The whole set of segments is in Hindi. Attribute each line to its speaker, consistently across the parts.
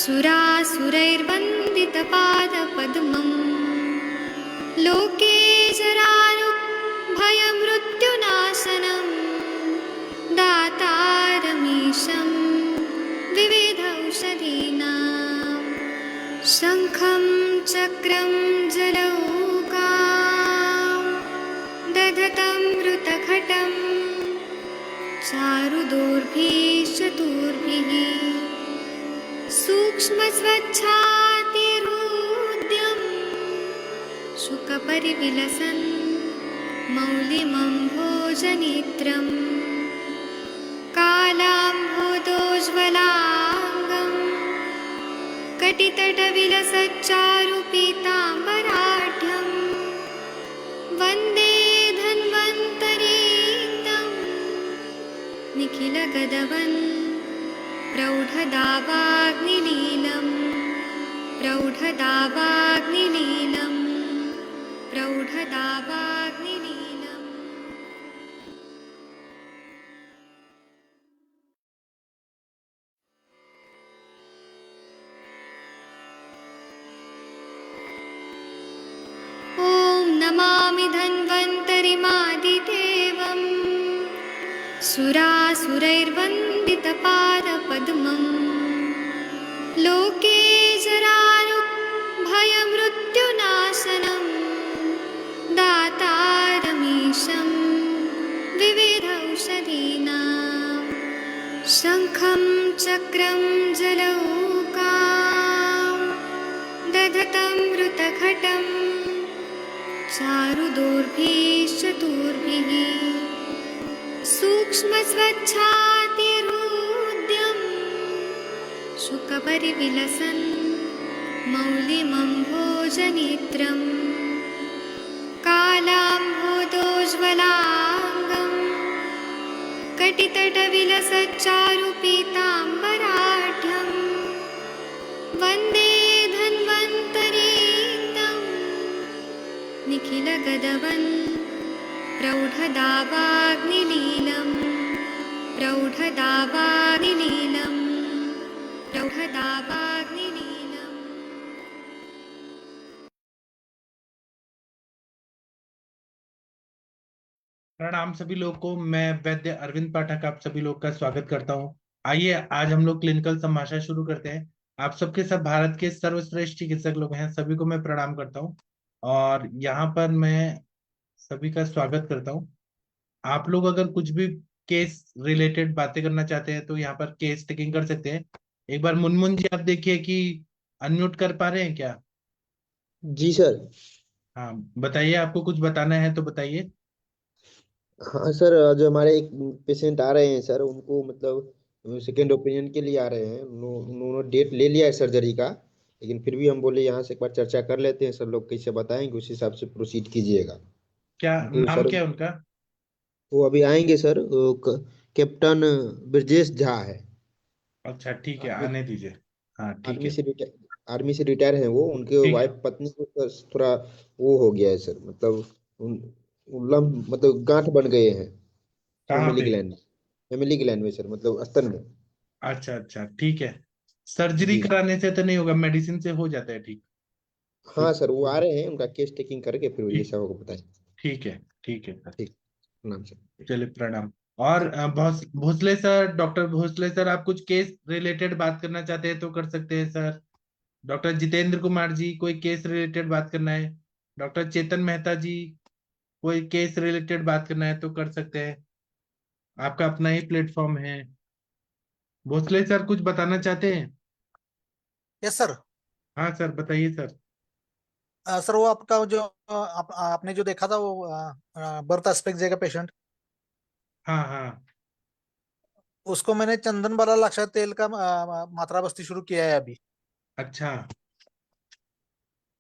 Speaker 1: सुरासुरैर्वन्दितपादपद्मम् लोके जरारुभयमृत्युनाशनं दातारमीशं विविधौषधीनां शङ्खं चक्रं जलौकां दधतं मृतघटं चारुदोर्भिश्चतुर्भिः सूक्ष्मस्वच्छातिरुद्यं शुकपरिविलसन् मौलिमम्भोजनेत्रं कालाम्भोदोज्ज्वलाङ्गं कटितटविलसच्चारुपीताम्बराढ्यं वन्दे धन्वन्तरीक्तं निखिलगदवन् प्रौढदावाग्निलीलं प्रौढदावाग्निलीलं प्रौढदावाग्निलीलम्। ॐ नमामि धन्वन्तरिमादिदेवम् सुरासुरैर्वन्दितपादपद्मम् लोके जरारुभयमृत्युनाशनं दातारमीशं विविधौषधीनां शङ्खं चक्रं जलौकां दधतं मृतघटं चारुदोर्भिश्चतुर्भिः सूक्ष्मस्वच्छातिरुद्यं शुकपरिविलसन् मौलिमम्भोजनेत्रं कालाम्भोदोज्ज्वलाङ्गं कटितटविलसच्चारुपीताम्बराढ्यं वन्दे धन्वन्तरीक्तं निखिलगदवन् प्रौढदावाग्निलीलं प्रौढदावाग्निलीलं प्रौढदावाग्निलीलम्।
Speaker 2: प्रणाम सभी लोग को। मैं वैद्य अरविंद पाठक आप सभी लोग का स्वागत करता हूं। आइए आज हम लोग क्लिनिकल संभाषण शुरू करते हैं। आप सबके सब भारत के सर्वश्रेष्ठ चिकित्सक लोग हैं, सभी को मैं प्रणाम करता हूं और यहाँ पर मैं सभी का स्वागत करता हूं। आप लोग अगर कुछ भी केस रिलेटेड बातें करना चाहते हैं तो यहाँ पर केस टेकिंग कर सकते हैं। एक बार मुनमुन जी आप देखिए कि अनम्यूट कर पा रहे हैं क्या?
Speaker 3: जी सर।
Speaker 2: हाँ बताइए, आपको कुछ बताना है तो बताइए।
Speaker 3: हाँ सर, जो हमारे एक पेशेंट आ रहे हैं सर, उनको मतलब सेकेंड ओपिनियन के लिए आ रहे हैं। उन्होंने डेट ले लिया है सर्जरी का, लेकिन फिर भी हम बोले यहाँ से एक बार चर्चा कर लेते हैं, सब लोग कैसे बताएंगे उस हिसाब से प्रोसीड कीजिएगा।
Speaker 2: क्या
Speaker 3: उनको
Speaker 2: नाम
Speaker 3: सर,
Speaker 2: क्या है उनका?
Speaker 3: वो अभी आएंगे सर। कैप्टन ब्रजेश झा है।
Speaker 2: अच्छा ठीक है,
Speaker 3: आर्मी
Speaker 2: आने दीजिए। हाँ ठीक
Speaker 3: आर्मी
Speaker 2: है।
Speaker 3: से रिटायर आर्मी से रिटायर हैं वो। उनके
Speaker 2: ठीक है।
Speaker 3: वाइफ पत्नी को सर थोड़ा वो हो गया है सर, मतलब लंब मतलब गांठ बन गए हैं
Speaker 2: कहाँ
Speaker 3: फैमिली
Speaker 2: पे?
Speaker 3: ग्लैंड में। फैमिली ग्लैंड में सर, मतलब स्तन में।
Speaker 2: अच्छा अच्छा ठीक है। सर्जरी
Speaker 3: जी सर।
Speaker 2: कराने से तो नहीं होगा, मेडिसिन से हो जाता है ठीक।
Speaker 3: हाँ
Speaker 2: कुछ
Speaker 3: सर, वो आ रहे हैं, उनका केस टेकिंग करके फिर
Speaker 2: ठीक।
Speaker 3: जैसा होगा बताएं।
Speaker 2: ठीक है ठीक है सर।
Speaker 3: ठीक। प्रणाम सर।
Speaker 2: चलिए प्रणाम। और Bhosle sir, doctor Bhosle sir, आप कुछ केस रिलेटेड बात करना चाहते हैं तो कर सकते हैं सर। डॉक्टर जितेंद्र कुमार जी, कोई केस रिलेटेड बात करना है? डॉक्टर चेतन मेहता जी, कोई केस रिलेटेड बात करना है तो कर सकते हैं। आपका अपना ही प्लेटफॉर्म है। भोसले सर कुछ बताना चाहते हैं?
Speaker 4: Yes sir.
Speaker 2: हाँ सर बताइए सर।
Speaker 4: सर वो आपका जो आपने जो देखा था वो बर्थ एस्पेक्ट का पेशेंट,
Speaker 2: हाँ हाँ।
Speaker 4: उसको मैंने चंदन बाला लक्षात तेल का मात्रा बस्ती शुरू किया है अभी।
Speaker 2: अच्छा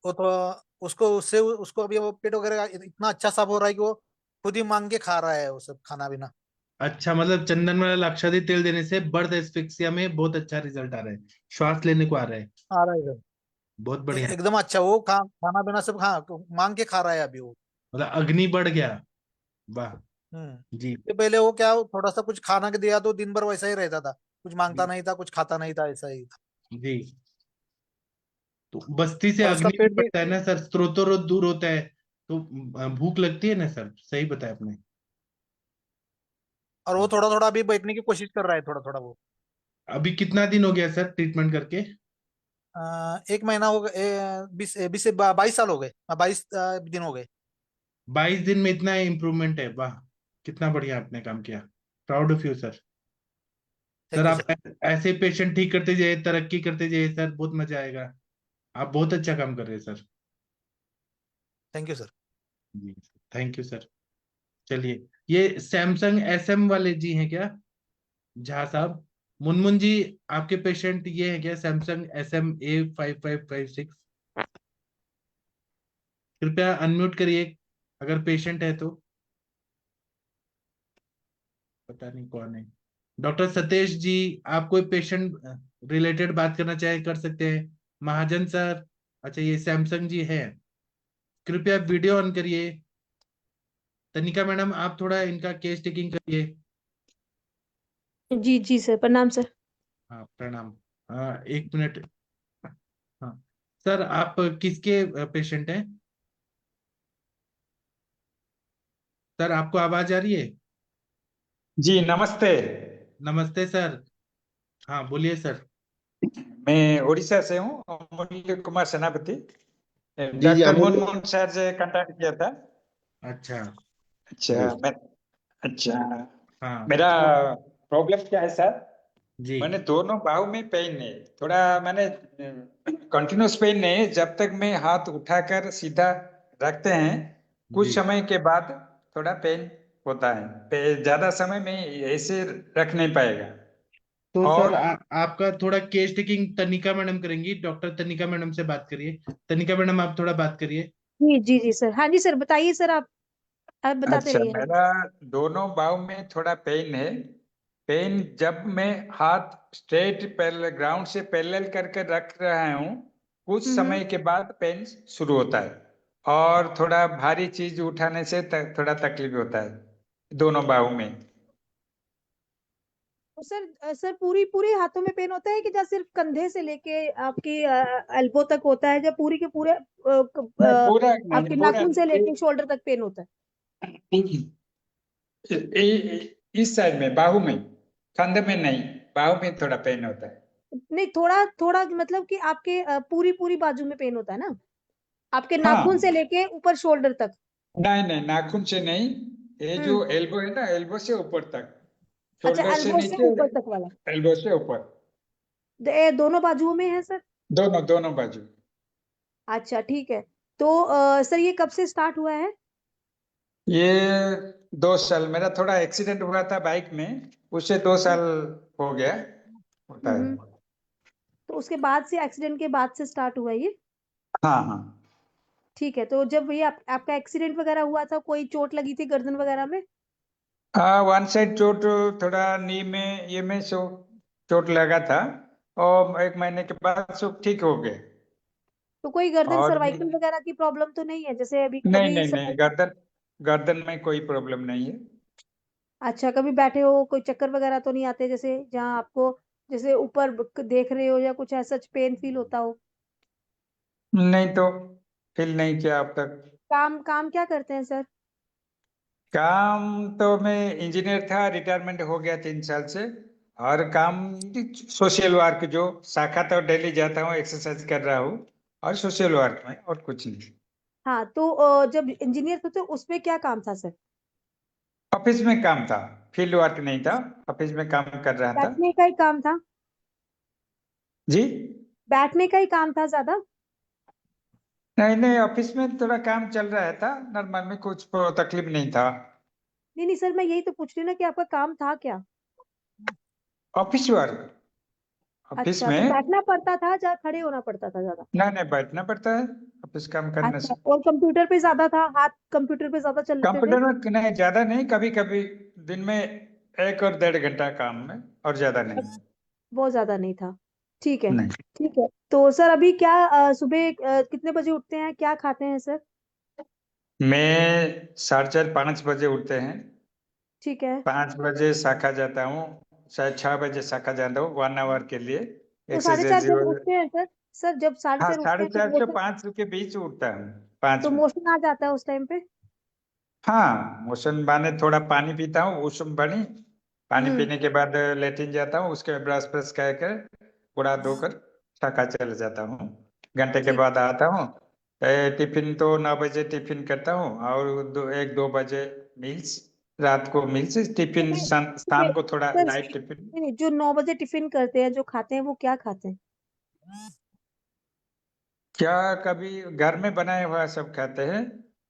Speaker 4: वो तो उसको उससे उसको अभी वो पेट वगैरह इतना अच्छा साफ हो रहा है कि वो खुद ही मांग के खा रहा है वो सब खाना पीना।
Speaker 2: अच्छा, मतलब चंदन वाला लाक्षादी तेल देने से बर्थ एस्फिक्सिया में बहुत अच्छा रिजल्ट आ रहा है, श्वास लेने को आ रहा है।
Speaker 4: आ रहा है सर।
Speaker 2: बहुत बढ़िया।
Speaker 4: एकदम अच्छा, वो खाना पीना सब हाँ मांग के खा रहा है अभी वो।
Speaker 2: मतलब अग्नि बढ़ गया। वाह। जी।
Speaker 4: इससे पहले वो क्या थोड़ा सा कुछ खाना के दिया तो दिन भर वैसा ही रहता था, कुछ मांगता
Speaker 2: जी
Speaker 4: नहीं था, कुछ खाता नहीं था, ऐसा ही था।
Speaker 2: जी। तो बस्ती से
Speaker 4: और उसका
Speaker 2: अग्नि भी
Speaker 4: पेट भी।
Speaker 2: बढ़ता है ना सर, स्त्रोतोरोध दूर होता है, तो भूख लगती है ना सर, सही बताया आपने।
Speaker 4: और वो थोड़ा थोड़ा अभी बैठने की कोशिश कर रहा है, थोड़ा थोड़ा वो।
Speaker 2: अभी कितना दिन हो गया सर ट्रीटमेंट करके?
Speaker 4: 1 महीना हो गए, 20 से 22 साल हो गए, 22 दिन हो गए।
Speaker 2: 22 दिन में इतना इम्प्रूवमेंट है, वाह, कितना बढ़िया आपने काम किया। Proud of you sir. Sir
Speaker 4: thank you
Speaker 2: आप
Speaker 4: सर।
Speaker 2: ऐसे पेशेंट ठीक करते जाइए, तरक्की करते जाइए सर, बहुत मजा आएगा। आप बहुत अच्छा काम कर रहे हैं सर।
Speaker 4: Thank you sir.
Speaker 2: जी, थैंक यू सर। चलिए, ये सैमसंग एसएम वाले जी हैं क्या, झा साहब? मुनमुन जी, आपके पेशेंट ये है क्या, सैमसंग SM A5556? कृपया अनम्यूट करिए अगर पेशेंट है तो। पता नहीं कौन है। डॉक्टर सतेश जी, आप कोई पेशेंट रिलेटेड बात करना चाहे कर सकते हैं। महाजन सर, अच्छा ये सैमसंग जी है, कृपया वीडियो ऑन करिए। तनिका मैडम, आप थोड़ा इनका केस टेकिंग करिए।
Speaker 5: जी जी सर, प्रणाम सर।
Speaker 2: हाँ प्रणाम। 1 मिनट। हाँ सर, आप किसके पेशेंट हैं? सर आपको आवाज आ रही है?
Speaker 6: जी नमस्ते।
Speaker 2: नमस्ते सर। हाँ बोलिए सर।
Speaker 6: मैं उड़ीसा से हूँ, अमूल्य कुमार सेनापति।
Speaker 3: जी जी
Speaker 6: डॉक्टर
Speaker 3: अमूल्य।
Speaker 6: मुनमुन सर से कांटेक्ट किया था।
Speaker 2: अच्छा।
Speaker 6: अच्छा मैं अच्छा
Speaker 2: हाँ
Speaker 6: मेरा
Speaker 2: तो
Speaker 6: प्रॉब्लम क्या है सर?
Speaker 2: जी
Speaker 6: मैंने दोनों बाहु में पेन है, थोड़ा मैंने कंटिन्यूस पेन नहीं है, जब तक मैं हाथ उठाकर सीधा रखते हैं कुछ
Speaker 2: जी।
Speaker 6: समय के बाद थोड़ा पेन होता है। ज्यादा समय में ऐसे रख नहीं पाएगा।
Speaker 2: तो
Speaker 6: और
Speaker 2: सर आपका थोड़ा केस टेकिंग तनिका मैडम करेंगी, डॉक्टर तनिका मैडम से बात करिए। तनिका मैडम आप थोड़ा बात करिए।
Speaker 5: जी जी जी सर, हाँ जी सर, बताइए सर, आप बताते
Speaker 6: अच्छा,
Speaker 5: रहिए, हाँ जी।
Speaker 6: मेरा दोनों बाहों में थोड़ा पेन है। पेन जब मैं हाथ स्ट्रेट पैरेलल ग्राउंड से पैरेलल करके रख रहा हूँ, कुछ
Speaker 5: हम्म।
Speaker 6: समय के बाद पेन शुरू होता है। और थोड़ा भारी चीज उठाने से थोड़ा तकलीफ होता है दोनों बाहों में।
Speaker 5: तो सर पूरी पूरी हाथों में पेन होता है कि जहाँ सिर्फ कंधे से लेके आपकी एल्बो तक होता है, जब पूरी के पूरे
Speaker 6: नहीं पूरा
Speaker 5: आपके
Speaker 6: नहीं, पूरा
Speaker 5: नाखून से
Speaker 6: नहीं।
Speaker 5: लेके शोल्डर तक पेन होता है?
Speaker 6: इस साइड में बाहू में, कंधे में नहीं, बाहू में थोड़ा पेन होता है।
Speaker 5: नहीं, थोड़ा थोड़ा मतलब कि आपके पूरी पूरी बाजू में पेन होता है ना, आपके नाखून से
Speaker 6: हाँ,
Speaker 5: लेके ऊपर शोल्डर तक?
Speaker 6: नहीं नहीं, नाखून से नहीं। ये जो
Speaker 5: हम्म।
Speaker 6: एल्बो है ना, एल्बो से ऊपर तक,
Speaker 5: अच्छा,
Speaker 6: शोल्डर से
Speaker 5: एल्बो से
Speaker 6: नीचे,
Speaker 5: ऊपर तक वाला?
Speaker 6: एल्बो से ऊपर।
Speaker 5: दोनों बाजुओं में है सर?
Speaker 6: दोनों दोनों बाजू।
Speaker 5: अच्छा ठीक है। तो सर ये कब से स्टार्ट हुआ है?
Speaker 6: ये 2 साल, मेरा थोड़ा एक्सीडेंट हुआ था बाइक में, उससे 2 साल हो गया होता है।
Speaker 5: हम्म। तो उसके बाद से, एक्सीडेंट के बाद से स्टार्ट हुआ ये?
Speaker 6: हाँ हाँ।
Speaker 5: ठीक है। तो जब ये आपका एक्सीडेंट वगैरह हुआ था, कोई चोट लगी थी गर्दन वगैरह में?
Speaker 6: हाँ, वन साइड चोट, थोड़ा नी में ये में सो चोट लगा था। और 1 महीने के बाद सब ठीक हो गए।
Speaker 5: तो कोई गर्दन
Speaker 6: और
Speaker 5: सर्वाइकल वगैरह की प्रॉब्लम तो नहीं है, जैसे अभी
Speaker 6: नहीं
Speaker 5: कभी
Speaker 6: नहीं नहीं, गर्दन गर्दन में कोई प्रॉब्लम नहीं है।
Speaker 5: अच्छा, कभी बैठे हो कोई चक्कर वगैरह तो नहीं आते, जैसे जहाँ आपको जैसे ऊपर देख रहे हो या कुछ ऐसा पेन फील होता हो?
Speaker 6: नहीं तो, फील नहीं किया अब तक।
Speaker 5: काम काम क्या करते हैं सर?
Speaker 6: काम तो मैं इंजीनियर था, रिटायरमेंट हो गया 3 साल से। और काम सोशल वर्क, जो शाखा तो डेली जाता हूँ, एक्सरसाइज कर रहा हूँ। और सोशल वर्क में और कुछ नहीं।
Speaker 5: हाँ, तो जब इंजीनियर थे तो उसमें क्या काम था सर?
Speaker 6: ऑफिस में काम था, फील्ड वर्क नहीं था। ऑफिस में काम कर रहा था।
Speaker 5: बैठने का ही काम था?
Speaker 6: जी।
Speaker 5: बैठने का ही काम था ज्यादा?
Speaker 6: नहीं नहीं, ऑफिस में थोड़ा काम चल रहा था, नॉर्मल में कुछ तकलीफ नहीं था।
Speaker 5: नहीं नहीं सर, मैं यही तो पूछ रही हूँ ना कि आपका काम था क्या?
Speaker 6: ऑफिस वर्क, ऑफिस
Speaker 5: अच्छा, तो
Speaker 6: में।
Speaker 5: बैठना पड़ता था या खड़े होना पड़ता था ज्यादा?
Speaker 6: नहीं नहीं, बैठना पड़ता है ऑफिस काम करने
Speaker 5: अच्छा,
Speaker 6: से।
Speaker 5: और कंप्यूटर पे ज्यादा था, हाथ कंप्यूटर पे ज्यादा चलते थे?
Speaker 6: कंप्यूटर में नहीं, ज्यादा नहीं, कभी कभी दिन में 1 और 1.5 घंटा काम में, और ज्यादा नहीं।
Speaker 5: बहुत ज्यादा नहीं था। ठीक है।
Speaker 6: नहीं,
Speaker 5: ठीक है, तो सर अभी क्या सुबह कितने बजे उठते हैं, क्या खाते हैं सर?
Speaker 6: मैं 4:30-5 बजे उठते हैं।
Speaker 5: ठीक है।
Speaker 6: 5 बजे शाखा जाता हूँ, शायद 6 बजे शाखा जाता हूँ 1 आवर के लिए
Speaker 5: तो 4:30
Speaker 6: एक्सरसाइज।
Speaker 5: जब उठते हैं सर, सर जब 4
Speaker 6: हाँ,
Speaker 5: से उठते हैं तो
Speaker 6: 4:30 से
Speaker 5: मोशन
Speaker 6: 5 के बीच उठता हूँ, 5
Speaker 5: तो
Speaker 6: में।
Speaker 5: मोशन आ जाता है उस टाइम पे?
Speaker 6: हाँ, मोशन बाने थोड़ा पानी पीता हूँ, उषुम बनी। पानी
Speaker 5: हम्म।
Speaker 6: पीने के बाद लेटिन जाता हूँ, उसके बाद ब्रश ब्रश कर पूरा धोकर शाखा चले जाता हूँ। घंटे के
Speaker 5: ठीक।
Speaker 6: बाद आता हूँ। टिफिन तो 9 बजे टिफिन करता हूँ, और 1-2 बजे मील्स, रात को मील्स। टिफिन
Speaker 5: नहीं,
Speaker 6: शाम को थोड़ा
Speaker 5: सर
Speaker 6: लाइट टिफिन।
Speaker 5: नहीं, जो 9 बजे टिफिन करते हैं, जो खाते हैं, वो क्या खाते हैं?
Speaker 6: क्या कभी घर में बनाया हुआ सब खाते हैं,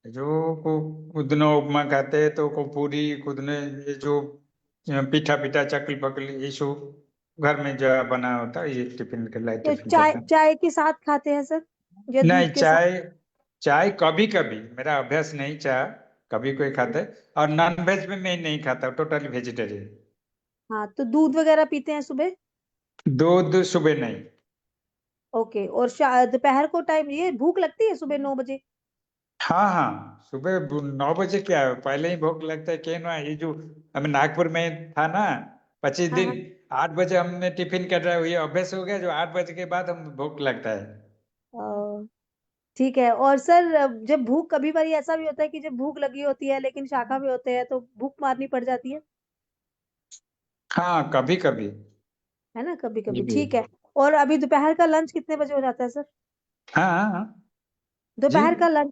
Speaker 6: जो को उदनो उपमा खाते हैं, तो को पूरी खुदने, ये जो पीठा पीठा चकली पकली, ये सब घर में जो बना होता है, ये टिफिन के लाइट
Speaker 5: तो
Speaker 6: टिफिन
Speaker 5: चाय
Speaker 6: करते हैं।
Speaker 5: चाय के साथ खाते हैं सर, या
Speaker 6: नहीं,
Speaker 5: दूध के साथ?
Speaker 6: चाय चाय कभी कभी, मेरा अभ्यास नहीं चाय, कभी कोई खाता है। और नॉन वेज में मैं नहीं खाता, टोटली वेजिटेरियन।
Speaker 5: हाँ, तो दूध वगैरह पीते हैं सुबह?
Speaker 6: दूध सुबह नहीं।
Speaker 5: ओके। और दोपहर को टाइम, ये भूख लगती है सुबह 9 बजे?
Speaker 6: हाँ हाँ, सुबह 9 बजे क्या है, पहले ही भूख लगता है। क्या ना, ये जो हमें नागपुर में था ना, 25
Speaker 5: हाँ
Speaker 6: दिन
Speaker 5: हाँ।
Speaker 6: 8 बजे हमने टिफिन कर रहा है, ये अभ्यास हो गया, जो 8 बजे के बाद हम भूख लगता है।
Speaker 5: अ, ठीक है। और सर जब भूख, कभी बार ऐसा भी होता है कि जब भूख लगी होती है लेकिन शाखा में होते हैं तो भूख मारनी पड़ जाती
Speaker 6: हाँ, कभी कभी।
Speaker 5: है ना, कभी
Speaker 6: ये
Speaker 5: कभी।
Speaker 6: भी है।
Speaker 5: ठीक है। और अभी दोपहर का लंच कितने बजे हो जाता है सर?
Speaker 6: हाँ हाँ हाँ। जी,
Speaker 5: दोपहर का लंच?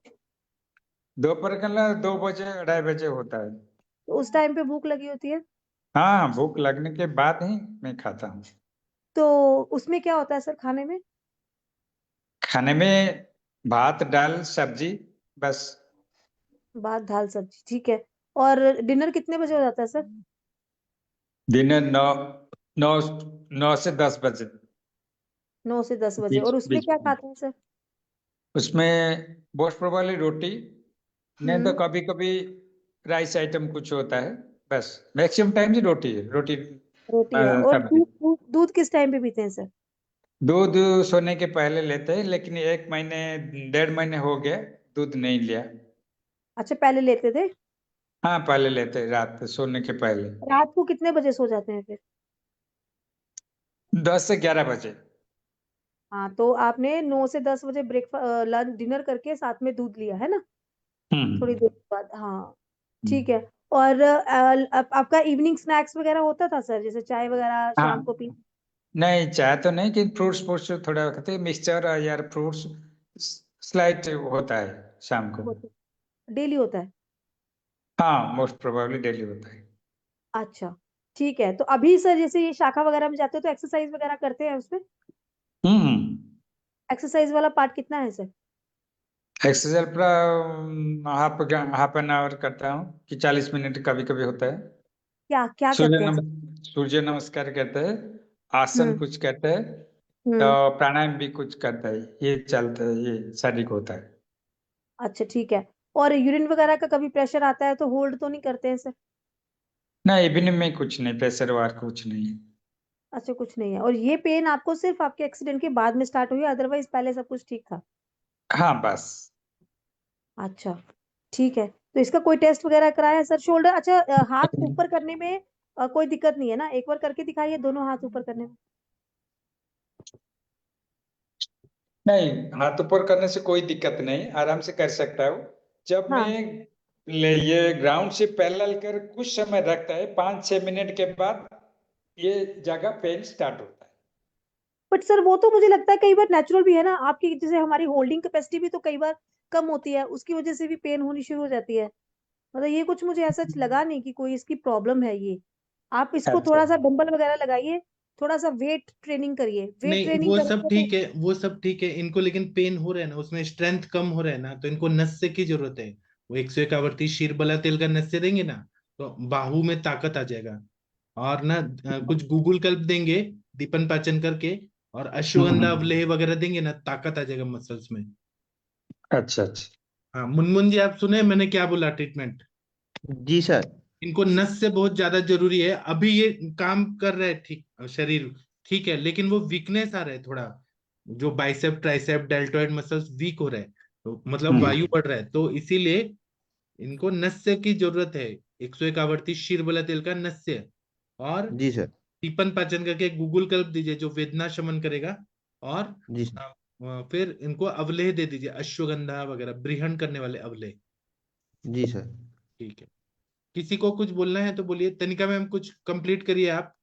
Speaker 6: दोपहर का 2 बजे 2:30 बजे होता है।
Speaker 5: तो उस टाइम पे भूख लगी होती है?
Speaker 6: हाँ, भूख लगने के बाद ही मैं खाता हूँ।
Speaker 5: तो उसमें क्या होता है सर खाने में?
Speaker 6: खाने में भात दाल सब्जी, बस।
Speaker 5: भात दाल सब्जी, ठीक है। और डिनर कितने बजे हो जाता है सर?
Speaker 6: दिन 9 9 से 10 बजे
Speaker 5: 9 से 10 बजे।
Speaker 6: बीच
Speaker 5: और उसमें
Speaker 6: बीच
Speaker 5: क्या
Speaker 6: में।
Speaker 5: खाते हैं सर?
Speaker 6: उसमें मोस्ट प्रोबेबली रोटी, नहीं तो
Speaker 5: हम्म।
Speaker 6: कभी कभी राइस आइटम कुछ होता है। बस मैक्सिमम टाइम ही रोटी है, रोटी
Speaker 5: रोटी है। और
Speaker 6: सब्जी।
Speaker 5: दूध किस टाइम पे पीते हैं सर?
Speaker 6: दूध सोने के पहले लेते हैं, लेकिन 1 महीने 1.5 महीने हो गया दूध नहीं लिया।
Speaker 5: अच्छा, पहले लेते थे।
Speaker 6: हाँ, पहले लेते हैं, रात सोने के पहले।
Speaker 5: रात को कितने बजे सो जाते हैं फिर?
Speaker 6: 10 से 11 बजे।
Speaker 5: हाँ, तो आपने 9 से 10 बजे ब्रेकफास्ट लंच डिनर करके साथ में दूध लिया है ना, थोड़ी
Speaker 6: हम्म
Speaker 5: देर बाद? हाँ, ठीक है।
Speaker 6: हम्म।
Speaker 5: और आपका इवनिंग स्नैक्स वगैरह होता था सर, जैसे चाय वगैरह शाम को
Speaker 6: हाँ,
Speaker 5: पी?
Speaker 6: नहीं चाय तो नहीं, कि फ्रूट्स फ्रूट्स थोड़ा खाते हैं, मिक्सचर यार फ्रूट्स स्लाइट होता है शाम को।
Speaker 5: डेली होता है?
Speaker 6: हाँ, मोस्ट प्रोबेबली डेली होता है।
Speaker 5: अच्छा, ठीक है। तो अभी सर जैसे ये शाखा वगैरह में जाते हो तो एक्सरसाइज वगैरह करते हैं उसमें?
Speaker 6: हम्म।
Speaker 5: एक्सरसाइज वाला पार्ट कितना है सर?
Speaker 6: एक्सरसाइज पूरा हाफ एन आवर करता हूँ, कि 40 मिनट कभी कभी होता है।
Speaker 5: क्या क्या करते हैं सर?
Speaker 6: सूर्य नमस्कार करते हैं, आसन
Speaker 5: हम्म।
Speaker 6: कुछ करते हैं, तो
Speaker 5: हम्म।
Speaker 6: प्राणायाम भी कुछ करता है, ये चलता है, ये शारीरिक होता है।
Speaker 5: अच्छा, ठीक है। और यूरिन वगैरह का कभी प्रेशर आता है तो होल्ड तो नहीं करते हैं सर?
Speaker 6: ना, इवनिंग में कुछ नहीं, प्रेशर वार कुछ नहीं है।
Speaker 5: अच्छा, कुछ नहीं है। और ये पेन आपको सिर्फ आपके एक्सीडेंट के बाद में स्टार्ट हुई है, अदरवाइज पहले सब कुछ ठीक था?
Speaker 6: हाँ, बस।
Speaker 5: अच्छा, ठीक है। तो इसका कोई टेस्ट वगैरह कराया है सर? शोल्डर, अच्छा, हाथ ऊपर करने में कोई दिक्कत नहीं है ना? एक बार करके दिखाइए, दोनों हाथ ऊपर करने में।
Speaker 6: नहीं, हाथ ऊपर करने से कोई दिक्कत नहीं, आराम से कर सकता हूँ। जब मैं
Speaker 5: हाँ,
Speaker 6: ये ग्राउंड से पैरेलल कर कुछ समय रखता है, 5-6 मिनट के बाद ये जगह पेन स्टार्ट होता है।
Speaker 5: बट सर वो तो मुझे लगता है कई बार नेचुरल भी है ना आपकी, जैसे हमारी होल्डिंग कैपेसिटी भी तो कई बार कम होती है, उसकी वजह से भी पेन होनी शुरू हो जाती है। मतलब ये कुछ मुझे ऐसा लगा नहीं कि कोई इसकी प्रॉब्लम है ये। आप इसको
Speaker 6: अच्छा।
Speaker 5: थोड़ा सा डंबल वगैरह लगाइए, थोड़ा सा वेट ट्रेनिंग करिए। वेट
Speaker 2: नहीं,
Speaker 5: ट्रेनिंग
Speaker 2: वो सब
Speaker 5: करेंगे तो
Speaker 2: ठीक है, वो सब ठीक है इनको, लेकिन पेन हो रहा है ना, उसमें स्ट्रेंथ कम हो रहा है ना, तो इनको नस्य की जरूरत है। वो 101 आवर्ती शीरबला तेल का नस्य देंगे ना, तो बाहु में ताकत आ जाएगा। और ना कुछ गूगल कल्प देंगे, दीपन पाचन करके, और अश्वगंधा
Speaker 6: हम्म।
Speaker 2: अवलेह वगैरह देंगे ना, ताकत आ जाएगा मसल्स में।
Speaker 6: अच्छा अच्छा।
Speaker 2: हाँ मुनमुन जी, आप सुने मैंने क्या बोला ट्रीटमेंट?
Speaker 3: जी सर।
Speaker 2: इनको नस से बहुत ज्यादा जरूरी है। अभी ये काम कर रहा है ठीक, शरीर ठीक है, लेकिन वो वीकनेस आ रहा है थोड़ा। जो bicep tricep deltoid muscles weak हो रहे हैं, तो मतलब
Speaker 6: हम्म
Speaker 2: वायु बढ़ रहा है, तो इसीलिए इनको नस्य की जरूरत है। 101 आवर्ती शीरबला तेल का नस्य, और
Speaker 3: जी सर।
Speaker 2: टीपन पाचन करके गूगल कल्प दीजिए जो वेदना शमन करेगा। और
Speaker 3: जी सर।
Speaker 2: फिर इनको अवलेह दे दीजिए, अश्वगंधा वगैरह, ब्रीहन करने वाले अवलेह।
Speaker 3: जी सर।
Speaker 2: ठीक है। किसी को कुछ बोलना है तो बोलिए। तनिका मैम कुछ कंप्लीट करिए आप।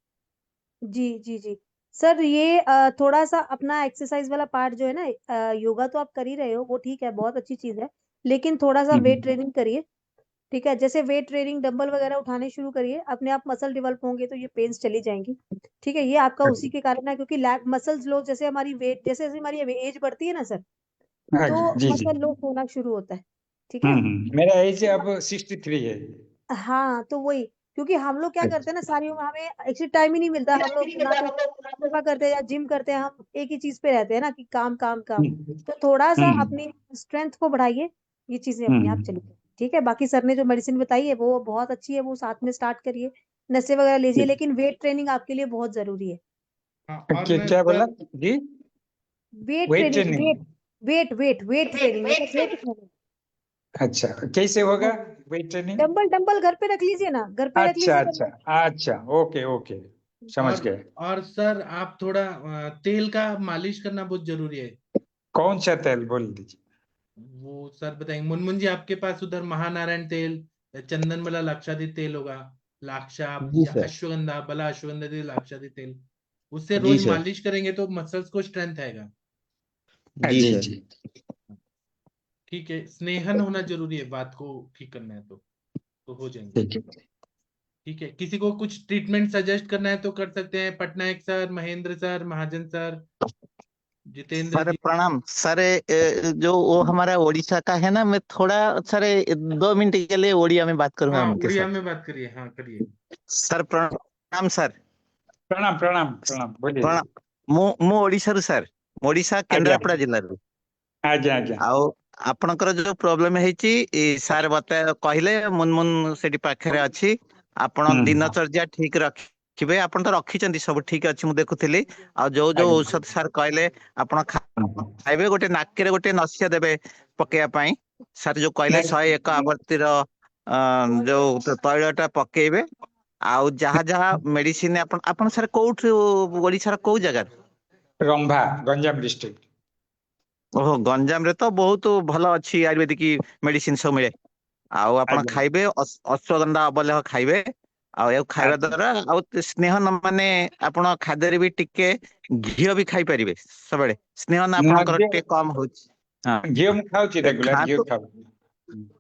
Speaker 5: जी जी जी सर, ये थोड़ा सा अपना एक्सरसाइज वाला पार्ट जो है ना, योगा तो आप कर ही रहे हो, वो ठीक है, बहुत अच्छी चीज है, लेकिन थोड़ा सा वेट ट्रेनिंग करिए। ठीक है, जैसे वेट ट्रेनिंग, डंबल वगैरह उठाने शुरू करिए, अपने आप मसल डेवलप होंगे तो ये पेन्स चली जाएंगी। ठीक है, ये आपका उसी के कारण है, क्योंकि लैग मसल्स लो, जैसे हमारी वेट, जैसे जैसे हमारी एज बढ़ती है ना सर,
Speaker 6: हाँ
Speaker 5: तो
Speaker 6: जी जी जी।
Speaker 5: मसल लो होना शुरू होता है। ठीक है।
Speaker 6: मेरा एज अब 63 है।
Speaker 5: हाँ, तो वही, क्योंकि हम लोग क्या करते हैं ना, सारी उम्र हमें एक्चुअली टाइम ही नहीं मिलता, हम लोग ना तो योगा करते हैं या जिम करते हैं, हम एक ही चीज पे रहते हैं ना कि काम काम काम। तो थोड़ा सा अपनी स्ट्रेंथ को बढ़ाइए, ये चीजें अपने आप चली जाएंगी। ठीक है, बाकी सर ने जो मेडिसिन बताई है वो बहुत अच्छी है, वो साथ में स्टार्ट करिए, नशे वगैरह लीजिए, लेकिन वेट ट्रेनिंग आपके लिए बहुत जरूरी है।
Speaker 2: हाँ, और
Speaker 6: क्या
Speaker 2: मैं
Speaker 6: क्या बोला
Speaker 2: सर
Speaker 6: जी?
Speaker 5: Weight
Speaker 6: weight
Speaker 5: training,
Speaker 6: training.
Speaker 5: Weight training, मतलब वेट उठाना।
Speaker 6: अच्छा, कैसे होगा
Speaker 5: हाँ,
Speaker 6: वेट ट्रेनिंग?
Speaker 5: डंबल डंबल घर पे रख लीजिए ना, घर पे रख
Speaker 6: अच्छा
Speaker 5: लीजिए
Speaker 6: अच्छा
Speaker 5: डंबल।
Speaker 6: अच्छा, ओके ओके, समझ
Speaker 2: और
Speaker 6: गए।
Speaker 2: और सर आप थोड़ा तेल का मालिश करना बहुत जरूरी है।
Speaker 6: कौन सा तेल बोल दीजिए?
Speaker 2: वो सर बताएंगे। मुनमुन जी आपके पास उधर महानारायण तेल या चंदन वाला लाक्षादित तेल होगा, लाक्षा
Speaker 3: जी
Speaker 2: या
Speaker 3: सर।
Speaker 2: अश्वगंधा, बला अश्वगंधा तेल, लाक्षादित तेल, उससे
Speaker 3: जी
Speaker 2: रोज
Speaker 3: सर।
Speaker 2: मालिश करेंगे तो मसल्स को स्ट्रेंथ आएगा।
Speaker 3: जी
Speaker 6: जी
Speaker 3: सर।
Speaker 6: जी।
Speaker 2: ठीक है, स्नेहन होना जरूरी है, बात को ठीक करना है तो हो जाएंगे।
Speaker 6: ठीक है।
Speaker 2: ठीक है, किसी को कुछ ट्रीटमेंट सजेस्ट करना है तो कर सकते हैं, पटनायक सर, महेंद्र सर, महाजन सर, जितेंद्र
Speaker 7: सर
Speaker 2: जी।
Speaker 7: प्रणाम सर। जो वो हमारा उड़ीसा का है ना, मैं थोड़ा सर 2 मिनट के लिए उड़िया में बात करूंगा
Speaker 2: हाँ,
Speaker 7: उनके
Speaker 2: उड़िया
Speaker 7: साथ।
Speaker 2: में बात करिए, हाँ करिए।
Speaker 7: सर प्रणाम सर।
Speaker 6: प्रणाम प्रणाम प्रणाम, बोलिए।
Speaker 7: प्रणाम। ମୁଁ ଓଡ଼ିଶାରୁ ସାର୍, ଓଡ଼ିଶା
Speaker 6: ଆଜ୍ଞା
Speaker 7: କେନ୍ଦ୍ରାପଡ଼ା ଜିଲ୍ଲାରୁ।
Speaker 6: ଆଜ୍ଞା ଆଜ୍ଞା।
Speaker 7: ଆଉ ଆପଣଙ୍କର ଯୋଉ ପ୍ରୋବ୍ଲେମ ହେଇଛି, ସାର୍ ମତେ କହିଲେ ମୁନମୁନ ସେଠି ପାଖରେ ଅଛି, ଆପଣ
Speaker 6: ହୁଁ
Speaker 7: ଦିନଚର୍ଯ୍ୟା ଠିକ ରଖିବେ। ଆପଣ ତ ରଖିଛନ୍ତି, ସବୁ ଠିକ ଅଛି, ମୁଁ ଦେଖୁଥିଲି। ଆଉ ଯୋଉ ଯୋଉ
Speaker 6: ଆଜ୍ଞା।
Speaker 7: ଔଷଧ ସାର୍ କହିଲେ ଆପଣ ଖାଇବେ, ଗୋଟେ ନାକରେ ଗୋଟେ ନସିଆ ଦେବେ ପକେଇବା ପାଇଁ। ସାର୍ ଯୋଉ କହିଲେ 101 ଆବର୍ତ୍ତିର ଯୋଉ ତୈଳଟା ପକେଇବେ। ଆଉ ଯାହା ଯାହା ମେଡିସିନ ଆପଣ ଆପଣ ସାର୍ କୋଉଠୁ, ଓଡିଶାର କୋଉ ଜାଗାରୁ?
Speaker 6: ରମ୍ଭା, ଗଞ୍ଜାମ ଡିଷ୍ଟ୍ରିକ୍ଟ।
Speaker 7: ଓହୋ, ଗଞ୍ଜାମରେ ତ ବହୁତ ଭଲ ଅଛି, ଆୟୁର୍ବେଦିକ ମେଡିସିନ ସବୁ ମିଳେ। ଆଉ ଆପଣ
Speaker 6: ଆଜ୍ଞା
Speaker 7: ଖାଇବେ, ଅଶ୍ୱଗନ୍ଧା ଅବଲେହ ଖାଇବେ। ଆଉ ଏହାକୁ ଖାଇବା
Speaker 6: ଆଜ୍ଞା।
Speaker 7: ଦ୍ୱାରା ଆଉ ସ୍ନେହ ମାନେ ଆପଣ ଖାଦ୍ୟରେ ବି ଟିକେ ଘିଅ ବି ଖାଇପାରିବେ ସବୁବେଳେ। ସ୍ନେହ
Speaker 6: ହଁ,
Speaker 7: ଆପଣଙ୍କର ଟିକେ କମ ହଉଛି। ହଁ,
Speaker 6: ଘିଅ ମୁଁ ଖାଉଛି,
Speaker 7: ଏହାକୁ
Speaker 6: ରେଗୁଲାର ଘିଅ
Speaker 7: ଖାଆନ୍ତୁ।
Speaker 6: ଖାଉଛି।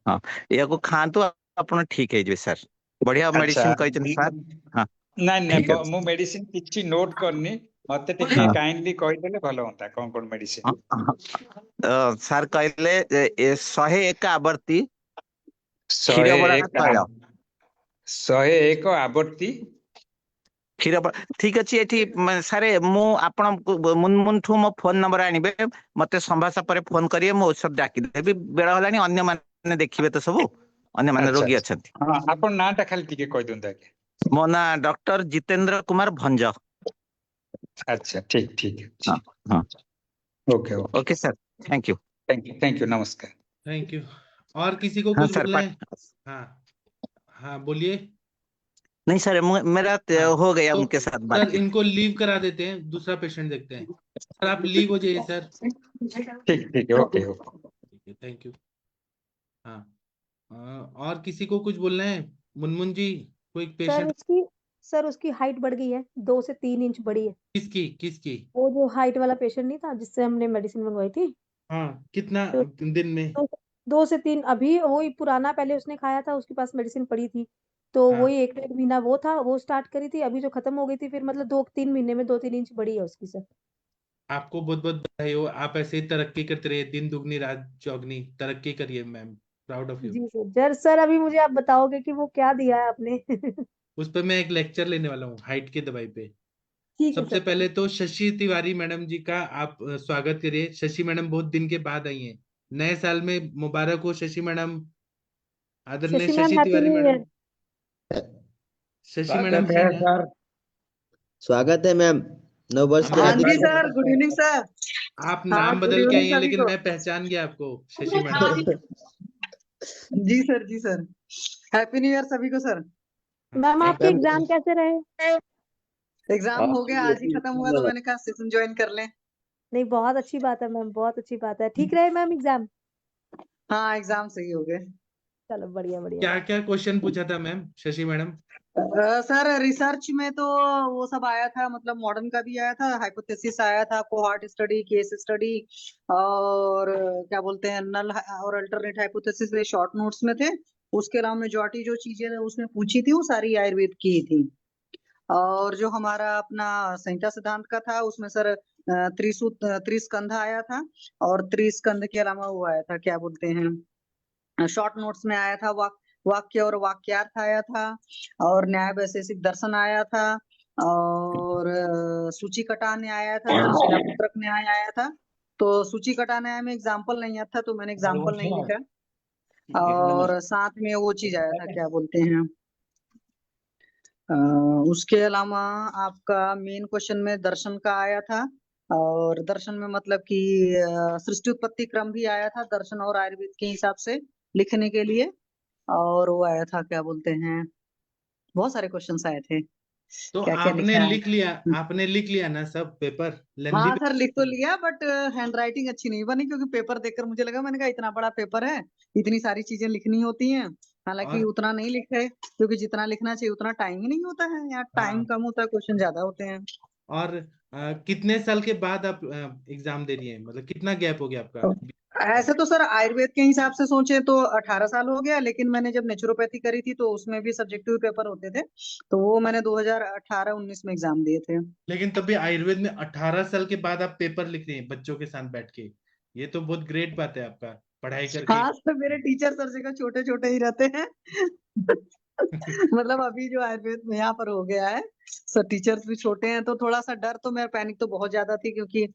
Speaker 7: ହଁ, ଏହାକୁ ଖାଆନ୍ତୁ, ଆପଣ ଠିକ ହେଇଯିବେ ସାର୍। ବଢିଆ
Speaker 6: ଆଚ୍ଛା,
Speaker 7: ମେଡିସିନ କହିଛନ୍ତି ସାର୍। ହଁ,
Speaker 6: ନାଇଁ ନାଇଁ,
Speaker 7: ଠିକ ଅଛି।
Speaker 6: ମୁଁ ମେଡିସିନ କିଛି ନୋଟ କରିନି, ମତେ ଟିକେ
Speaker 7: ହଁ,
Speaker 6: କାଇଣ୍ଡଲି କହିଦେଲେ ଭଲ ହୁଅନ୍ତା, କଣ କଣ ମେଡିସିନ।
Speaker 7: ହଁ, ହଁ। ସାର୍ କହିଲେ 101 ଆବର୍ତ୍ତି କ୍ଷୀର ବଳା
Speaker 6: 101
Speaker 7: ତୈଳ।
Speaker 6: 101 ଆବର୍ତ୍ତି।
Speaker 7: ଠିକ ଅଛି। ଏଠି ସାର୍ ମୁଁ ଆପଣ ମୁନଠୁ ମୋ ଫୋନ ନମ୍ବର ଆଣିବେ, ମତେ ସମ୍ଭାଷା ପରେ ଫୋନ କରିବେ, ମୁଁ ଔଷଧ ଡାକିଦେବି। ବେଳ ହେଲାଣି, ଅନ୍ୟମାନେ ଦେଖିବେ ତ ସବୁ, ଅନ୍ୟମାନେ
Speaker 6: ଆଚ୍ଛା
Speaker 7: ରୋଗୀ
Speaker 6: ଆଚ୍ଛା।
Speaker 7: ଅଛନ୍ତି।
Speaker 6: ହଁ, ଆପଣ ନାଁଟା ଖାଲି ଟିକେ କହିଦିଅନ୍ତୁ ଆଜ୍ଞା।
Speaker 7: ମୋ ନାଁ ଡକ୍ଟର ଜିତେନ୍ଦ୍ର କୁମାର ଭଞ୍ଜ।
Speaker 6: ଆଚ୍ଛା, ଠିକ ଠିକ ଅଛି।
Speaker 7: ହଁ, ହଁ।
Speaker 6: Okay okay,
Speaker 7: okay sir, thank you.
Speaker 6: Thank you, नमस्कार।
Speaker 2: Thank you. और किसी को
Speaker 7: हाँ
Speaker 2: कुछ
Speaker 7: सर,
Speaker 2: बोलना है? हाँ, हाँ बोलिए।
Speaker 7: नहीं सर, मेरा
Speaker 2: हाँ,
Speaker 7: हो गया
Speaker 2: तो
Speaker 7: उनके साथ
Speaker 2: सर
Speaker 7: बातचीत।
Speaker 2: इनको लीव करा देते हैं, दूसरा पेशेंट देखते हैं। सर आप लीव हो जाइए सर।
Speaker 6: ठीक ठीक है, ओके ओके।
Speaker 2: ठीक है, थैंक यू। हाँ, और किसी को कुछ बोलना है? मुनमुन जी, कोई
Speaker 5: सर
Speaker 2: पेशेंट?
Speaker 5: उसकी सर उसकी हाइट बढ़ गई है, 2 से 3 इंच बढ़ी है।
Speaker 2: किसकी किसकी?
Speaker 5: वो जो हाइट वाला पेशेंट नहीं था जिससे हमने मेडिसिन मंगवाई थी,
Speaker 2: हाँ, कितना
Speaker 5: तो
Speaker 2: दिन में?
Speaker 5: 2 से 3, अभी वही पुराना पहले उसने खाया था, उसके पास मेडिसिन पड़ी थी, तो
Speaker 2: हाँ,
Speaker 5: वही 1 1.5 महीना वो था, वो स्टार्ट करी थी, अभी जो खत्म हो गई थी, फिर मतलब 2 3 महीने में 2 3 इंच बढ़ी है उसकी सर।
Speaker 2: आपको बहुत बहुत बधाई हो, आप ऐसे ही तरक्की करते रहिए, दिन दुगनी रात चौगनी तरक्की करिए मैम, प्राउड ऑफ यू।
Speaker 5: जी सर, सर अभी मुझे आप बताओगे कि वो क्या दिया है आपने? ठीक
Speaker 2: उस पर मैं एक लेक्चर लेने वाला हूँ, हाइट की दवाई पे।
Speaker 5: है
Speaker 2: सबसे
Speaker 5: सर।
Speaker 2: पहले तो शशि तिवारी मैडम जी का आप स्वागत करिए। शशि मैडम बहुत दिन के बाद आई हैं, नए साल में मुबारक हो शशि मैडम। आदरणीय
Speaker 5: Shashi ma'am,
Speaker 2: Shashi
Speaker 5: happy
Speaker 2: Tiwari
Speaker 5: new
Speaker 2: madam.
Speaker 5: Year.
Speaker 2: Shashi madam
Speaker 6: स्वागत
Speaker 2: है
Speaker 6: है
Speaker 2: ना?
Speaker 6: सर।
Speaker 3: स्वागत है मैम, नव वर्ष की
Speaker 2: हाँ
Speaker 8: हाँ
Speaker 3: हार्दिक
Speaker 8: जी
Speaker 2: जी,
Speaker 8: सर, गुड इवनिंग सर।
Speaker 2: आप
Speaker 8: हाँ,
Speaker 2: नाम
Speaker 8: गुड
Speaker 2: बदल के आई
Speaker 8: इवनिंग
Speaker 2: हैं
Speaker 8: सभी
Speaker 2: लेकिन
Speaker 8: को।
Speaker 2: मैं पहचान गया आपको, शशि मैडम।
Speaker 8: जी सर, जी सर। हैप्पी न्यू ईयर सभी को सर।
Speaker 5: मैम
Speaker 2: थैंक
Speaker 5: आपके
Speaker 2: यू।
Speaker 3: मैम
Speaker 5: एग्जाम कैसे रहे?
Speaker 8: एग्जाम हो गया, आज ही खत्म हुआ, तो मैंने कहा सेशन ज्वाइन कर लें।
Speaker 5: नहीं, बहुत अच्छी बात है मैम, बहुत अच्छी बात है। ठीक रहे मैम एग्जाम?
Speaker 8: हाँ एग्जाम सही हो गए।
Speaker 5: चलो बढ़िया बढ़िया।
Speaker 2: क्या क्या क्वेश्चन पूछा था ma'am Shashi madam?
Speaker 8: Sir research में तो वो सब आया था, मतलब मॉडर्न का भी आया था, हाइपोथेसिस आया था, कोहॉर्ट स्टडी, केस स्टडी, और क्या बोलते हैं नल और अल्टरनेट हाइपोथेसिस शॉर्ट नोट्स में थे। उसके अलावा मेजॉरिटी जो चीजें उसमें पूछी थी वो सारी आयुर्वेद की ही थी। और जो हमारा अपना संहिता सिद्धांत का था उसमें सर त्रिस्कंध आया था, और त्रिस्कंध के अलावा वो आया था क्या बोलते हैं शॉर्ट नोट्स में आया था वाक्य और वाक्यार्थ आया था, और न्याय वैशेषिक दर्शन आया था, और सूची कटा न्याय आया था, और शिलापुत्रक न्याय आया था। तो सूची कटा न्याय में एग्जाम्पल नहीं आता तो मैंने एग्जाम्पल नहीं लिखा। और साथ में वो चीज आया था क्या बोलते हैं उसके अलावा आपका मेन क्वेश्चन में दर्शन का आया था, और दर्शन में मतलब कि सृष्टि उत्पत्ति क्रम भी आया था दर्शन और आयुर्वेद के हिसाब से लिखने के लिए। और वो आया था क्या बोलते हैं बहुत सारे क्वेश्चंस आए थे।
Speaker 2: तो
Speaker 8: क्या क्या
Speaker 2: आपने
Speaker 8: लिखा है?
Speaker 2: लिख लिया, आपने लिख लिया ना सब पेपर? लेंदी
Speaker 8: हाँ सर लिख तो लिया, बट हैंड राइटिंग अच्छी नहीं बनी, क्योंकि पेपर देखकर मुझे लगा, मैंने कहा इतना बड़ा पेपर है, इतनी सारी चीजें लिखनी होती हैं। हालांकि
Speaker 2: और
Speaker 8: उतना नहीं लिखे, क्योंकि जितना लिखना चाहिए उतना टाइम ही नहीं होता है, यार टाइम
Speaker 2: हाँ,
Speaker 8: कम होता है, क्वेश्चन ज्यादा होते हैं।
Speaker 2: और कितने साल के बाद आप एग्जाम दे रही हैं, मतलब कितना गैप हो गया आपका?
Speaker 8: ऐसे तो सर आयुर्वेद के हिसाब से सोचे तो 18 साल हो गया, लेकिन मैंने जब नेचुरोपैथी करी थी तो उसमें भी सब्जेक्टिव पेपर होते थे, तो वो मैंने 2018-19 में एग्जाम दिए थे।
Speaker 2: लेकिन तभी आयुर्वेद में 18 साल के बाद आप पेपर लिख रही हैं बच्चों के साथ बैठ के, ये तो बहुत ग्रेट बात है आपका, पढ़ाई करके।
Speaker 8: हाँ सर मेरे टीचर सर जगह छोटे छोटे ही रहते हैं। मतलब अभी जो आयुर्वेद में यहाँ पर हो गया है, सर टीचर्स भी छोटे हैं, तो थोड़ा सा डर तो मेरा पैनिक तो बहुत ज्यादा थी, क्योंकि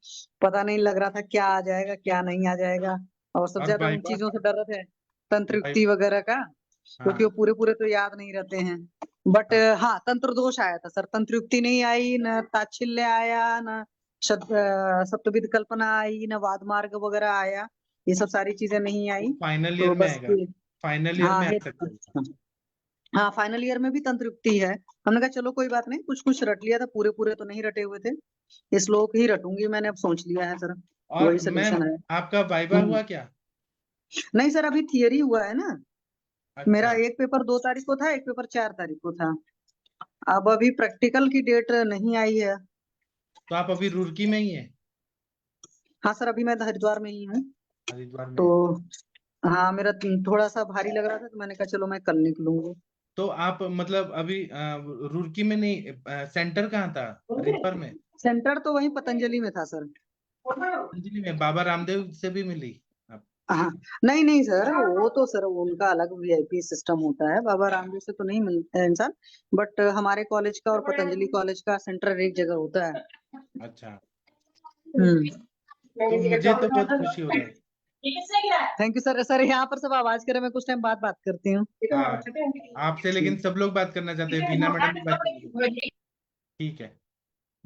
Speaker 8: पता नहीं लग रहा था क्या आ जाएगा क्या नहीं आ जाएगा। और सबसे
Speaker 2: और
Speaker 8: ज्यादा उन
Speaker 2: वाइवा,
Speaker 8: चीजों से डर रहे थे तंत्र
Speaker 2: वाइवा,
Speaker 8: युक्ति वगैरह का, क्योंकि वो
Speaker 2: हाँ
Speaker 8: पूरे पूरे तो याद नहीं रहते हैं। बट
Speaker 2: हाँ,
Speaker 8: हाँ तंत्र दोष आया था सर, तंत्र युक्ति नहीं आई, न ताच्छिल्य आया, न सप्तविध कल्पना आई, न वाद मार्ग वगैरह आया, ये सब सारी चीजें नहीं आई।
Speaker 2: फाइनल ईयर
Speaker 8: तो
Speaker 2: में
Speaker 8: बस
Speaker 2: आएगा, फाइनल ईयर
Speaker 8: हाँ
Speaker 2: में आ
Speaker 8: है।
Speaker 2: सकता है।
Speaker 8: हाँ फाइनल ईयर में भी तंत्र युक्ति है। हमने कहा चलो कोई बात नहीं, कुछ कुछ रट लिया था, पूरे पूरे तो नहीं रटे हुए थे, श्लोक ही रटूंगी मैंने, अब सोच लिया है सर,
Speaker 2: और
Speaker 8: वही
Speaker 2: मैम
Speaker 8: सोल्यूशन है।
Speaker 2: आपका वाइवा हुआ क्या?
Speaker 8: नहीं सर अभी थियरी हुआ है ना, मेरा
Speaker 2: अच्छा,
Speaker 8: एक पेपर 2 तारीख को था, एक पेपर 4 तारीख को था। अब अभी प्रैक्टिकल की डेट नहीं आई है।
Speaker 2: तो आप अभी रुड़की में ही हैं?
Speaker 8: हाँ सर अभी मैं हरिद्वार में ही हूँ।
Speaker 2: हरिद्वार में
Speaker 8: तो
Speaker 2: है।
Speaker 8: हाँ मेरा थोड़ा सा भारी लग रहा था, तो मैंने कहा चलो मैं कल निकलूंगी।
Speaker 2: तो आप मतलब अभी रुड़की में नहीं, सेंटर कहाँ था हरिद्वार में?
Speaker 8: सेंटर तो वही पतंजलि में था सर।
Speaker 2: अंजलि में बाबा रामदेव से भी मिली आप?
Speaker 8: हाँ नहीं नहीं सर, वो तो सर उनका अलग वीआईपी सिस्टम होता है, बाबा रामदेव से तो नहीं मिलता है इंसान। बट हमारे कॉलेज का और पतंजलि कॉलेज का सेंटर एक जगह होता है।
Speaker 2: अच्छा,
Speaker 8: हम्म।
Speaker 2: तो मुझे तो बहुत खुशी हो रहा है।
Speaker 8: Thank you sir. सर यहाँ पर सब आवाज करे, मैं कुछ टाइम बाद बात करती हूँ।
Speaker 2: हाँ, आपसे लेकिन सब लोग बात करना चाहते हैं, वीना मैडम भी बात करेंगे। ठीक है,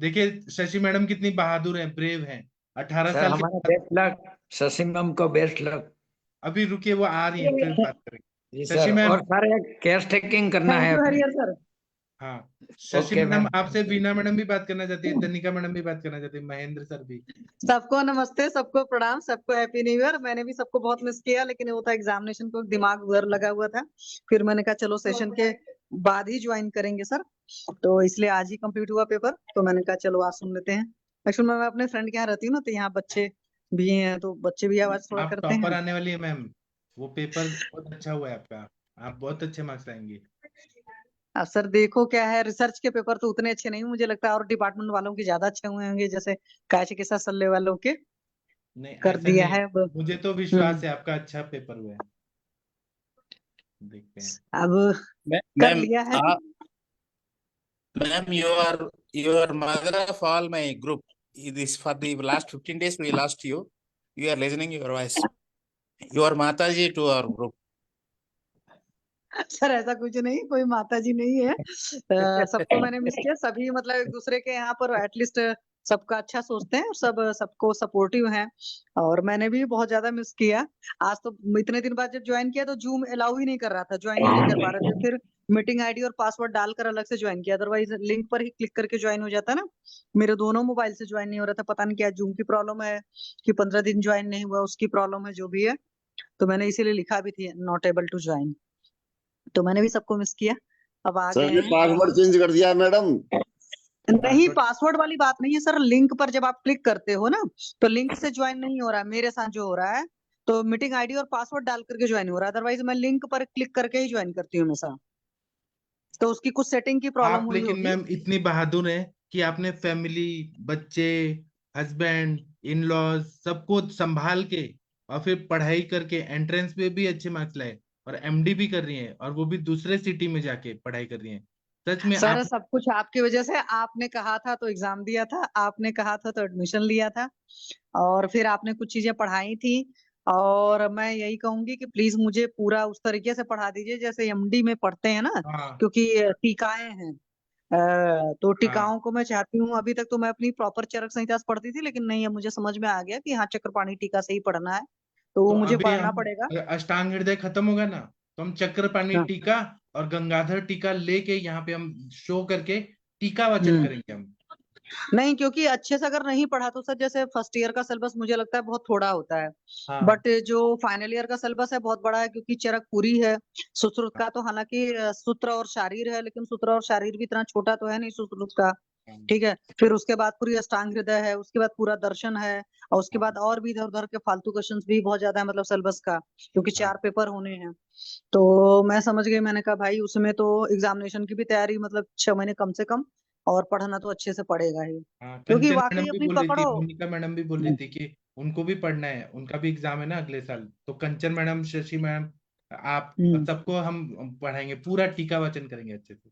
Speaker 2: देखिए शशि मैडम कितनी बहादुर हैं, ब्रेव हैं। 18
Speaker 9: सर
Speaker 2: साल के
Speaker 9: हमारा
Speaker 2: बाद,
Speaker 9: बेस्ट लक, शशि मैम को बेस्ट लक।
Speaker 2: अभी रुकिए वो आ रही हैं फिर बात करेंगे।
Speaker 9: जी
Speaker 2: शशि
Speaker 9: सर,
Speaker 2: मैम,
Speaker 9: और सर एक केयर टेकिंग करना
Speaker 8: थैंक
Speaker 9: है
Speaker 8: यू
Speaker 9: अपने।
Speaker 8: हरिहर सर।
Speaker 2: हाँ शशि
Speaker 9: ओके
Speaker 2: मैडम
Speaker 9: मैम।
Speaker 2: आपसे वीना मैडम भी बात करना चाहती है, तनिका मैडम भी बात करना चाहती है, महेंद्र सर भी।
Speaker 8: सबको नमस्ते, सबको प्रणाम, सबको हैप्पी न्यू ईयर। मैंने भी सबको बहुत मिस किया, लेकिन वो था एग्जामिनेशन को दिमाग उधर लगा हुआ था। फिर मैंने कहा चलो सेशन के बाद ही ज्वाइन करेंगे सर, तो इसलिए आज ही कंप्लीट हुआ पेपर, तो मैंने कहा चलो आज सुन लेते हैं। एक्चुअली मैं अपने फ्रेंड के यहाँ रहती हूँ ना, तो यहाँ बच्चे भी हैं, तो बच्चे भी आवाज थोड़ा
Speaker 2: आप
Speaker 8: करते
Speaker 2: टॉपर
Speaker 8: हैं।
Speaker 2: आने वाली है मैम, वो पेपर बहुत अच्छा हुआ है आपका, आप बहुत अच्छे मार्क्स लाएंगे।
Speaker 8: अब सर देखो क्या है, रिसर्च के पेपर तो उतने अच्छे नहीं, मुझे लगता है और डिपार्टमेंट वालों के ज्यादा अच्छे हुए होंगे, जैसे काशी के साथ सल्ले वालों के
Speaker 2: नहीं
Speaker 8: कर
Speaker 2: ऐसा
Speaker 8: दिया
Speaker 2: नहीं,
Speaker 8: है अब।
Speaker 2: मुझे तो विश्वास है आपका अच्छा पेपर हुआ है, देखते हैं।
Speaker 8: अब कर
Speaker 10: Ma'am,
Speaker 8: लिया है।
Speaker 10: ma'am, you are mother of all my group. This for the last 15 days we lost you. You are listening your voice. You are Mataji to our group.
Speaker 8: Sir ऐसा कुछ नहीं, कोई माता जी नहीं है। सबको मैंने मिस किया, सभी मतलब एक दूसरे के यहाँ पर एटलीस्ट सबका अच्छा सोचते हैं, सब सबको सपोर्टिव हैं। और मैंने भी बहुत ज्यादा मिस किया। आज तो इतने दिन बाद जब ज्वाइन किया तो जूम अलाउ ही नहीं कर रहा था, ज्वाइन ही नहीं कर पा रहे थे। फिर मीटिंग आईडी और पासवर्ड डालकर अलग से ज्वाइन किया, अदरवाइज लिंक पर ही क्लिक करके ज्वाइन हो जाता ना। मेरे दोनों मोबाइल से ज्वाइन नहीं हो रहा था, पता नहीं क्या जूम की प्रॉब्लम है कि 15 दिन ज्वाइन नहीं हुआ, उसकी प्रॉब्लम है, जो भी है। तो मैंने इसीलिए लिखा भी थी नॉट एबल टू ज्वाइन। तो मैंने भी सबको मिस किया। अब आ
Speaker 11: सर
Speaker 8: गए
Speaker 11: ने
Speaker 8: हैं।
Speaker 11: पासवर्ड चेंज कर दिया है मैडम।
Speaker 8: नहीं, पासवर्ड वाली बात नहीं है सर, लिंक पर जब आप क्लिक करते हो ना तो लिंक से ज्वाइन नहीं हो रहा है मेरे साथ जो हो रहा है। तो मीटिंग आईडी और पासवर्ड डाल करके ज्वाइन हो रहा है, अदरवाइज मैं लिंक पर क्लिक करके ही ज्वाइन करती हूँ हमेशा। तो उसकी कुछ सेटिंग की प्रॉब्लम
Speaker 2: आप
Speaker 8: हुई
Speaker 2: लेकिन
Speaker 8: होगी।
Speaker 2: मैम इतनी बहादुर हैं कि आपने फैमिली, बच्चे, हस्बैंड, इन लॉज सबको संभाल के और फिर पढ़ाई करके एंट्रेंस पे भी अच्छे मार्क्स लाए और एमडी भी कर रही हैं, और वो भी दूसरे सिटी में जाके पढ़ाई कर रही हैं। सच में
Speaker 8: सर
Speaker 2: आप
Speaker 8: सब कुछ आपकी वजह से, आपने कहा था तो एग्जाम दिया था, आपने कहा था तो एडमिशन लिया था, और फिर आपने कुछ चीजें पढ़ाई थी। और मैं यही कहूंगी कि प्लीज मुझे पूरा उस तरीके से पढ़ा दीजिए जैसे एमडी में पढ़ते हैं ना,
Speaker 2: हाँ
Speaker 8: क्योंकि टीकाएं हैं। तो
Speaker 2: हाँ,
Speaker 8: टीकाओं को मैं चाहती हूँ, अभी तक तो मैं अपनी प्रॉपर चरक संहिता से पढ़ती थी, लेकिन नहीं, अब मुझे समझ में आ गया कि हाँ चक्रपाणी टीका से ही पढ़ना है, तो वो
Speaker 2: तो
Speaker 8: मुझे
Speaker 2: अभी
Speaker 8: पढ़ना
Speaker 2: हम
Speaker 8: पड़ेगा।
Speaker 2: अष्टांग हृदय खत्म होगा ना, तो हम चक्रपाणी
Speaker 8: हाँ।
Speaker 2: टीका और गंगाधर टीका लेके यहाँ पे हम शो करके टीका वाचन करेंगे हम।
Speaker 8: नहीं, क्योंकि अच्छे से अगर नहीं पढ़ा तो सर, जैसे फर्स्ट ईयर का सिलेबस मुझे लगता है बहुत थोड़ा होता है,
Speaker 2: हाँ
Speaker 8: बट जो फाइनल ईयर का सिलेबस है बहुत बड़ा है, क्योंकि चरक पूरी है। सुश्रुत का तो हालांकि सूत्र और शारीर है, लेकिन सूत्र और शारीर भी इतना छोटा तो है नहीं सुश्रुत का। ठीक है, फिर उसके बाद पूरी अष्टांग हृदय है, उसके बाद पूरा दर्शन है, और उसके बाद और भी इधर उधर के फालतू क्वेश्चंस भी बहुत ज्यादा है, मतलब सिलेबस का, क्योंकि 4 पेपर होने हैं। तो मैं समझ गई, मैंने कहा भाई उसमें तो एग्जामिनेशन की भी तैयारी, मतलब 6 महीने कम से कम, और पढ़ना तो अच्छे से पड़ेगा ही,
Speaker 2: हाँ,
Speaker 8: क्योंकि
Speaker 2: कंचन
Speaker 8: वाकई
Speaker 2: मैडम भी
Speaker 8: अपनी
Speaker 2: बोल रही थी,
Speaker 8: पकड़ो।
Speaker 2: मोनिका मैडम भी बोल रही थी कि उनको भी पढ़ना है, उनका भी एग्जाम है ना अगले साल। तो कंचन मैडम, शशि मैम, आप
Speaker 8: हम्म।
Speaker 2: सबको हम पढ़ाएंगे, पूरा टीका वाचन करेंगे अच्छे से।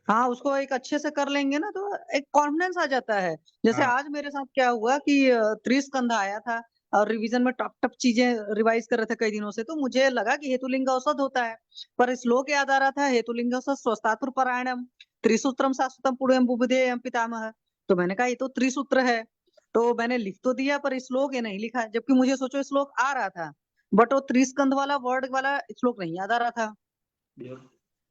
Speaker 8: हाँ, उसको एक अच्छे से कर लेंगे ना तो एक कॉन्फिडेंस आ जाता है। जैसे
Speaker 2: हाँ
Speaker 8: आज मेरे साथ क्या हुआ कि त्रिस्कंध आया था, और रिवीजन में टप टप चीजें रिवाइज कर रहे थे कई दिनों से, तो मुझे लगा कि हेतुलिंग औषध होता है, पर श्लोक याद आ रहा था, हेतुलिंग औषध स्वस्थातुर परायणम त्रिसूत्रम शाश्वतम पुण्यम बुबुधेयम पितामह। तो मैंने कहा ये तो त्रिसूत्र है, तो मैंने लिख तो दिया पर श्लोक ये नहीं लिखा, जबकि मुझे सोचो श्लोक आ रहा था, बट वो त्रिस्कंध वाला वर्ड वाला श्लोक नहीं याद आ रहा था।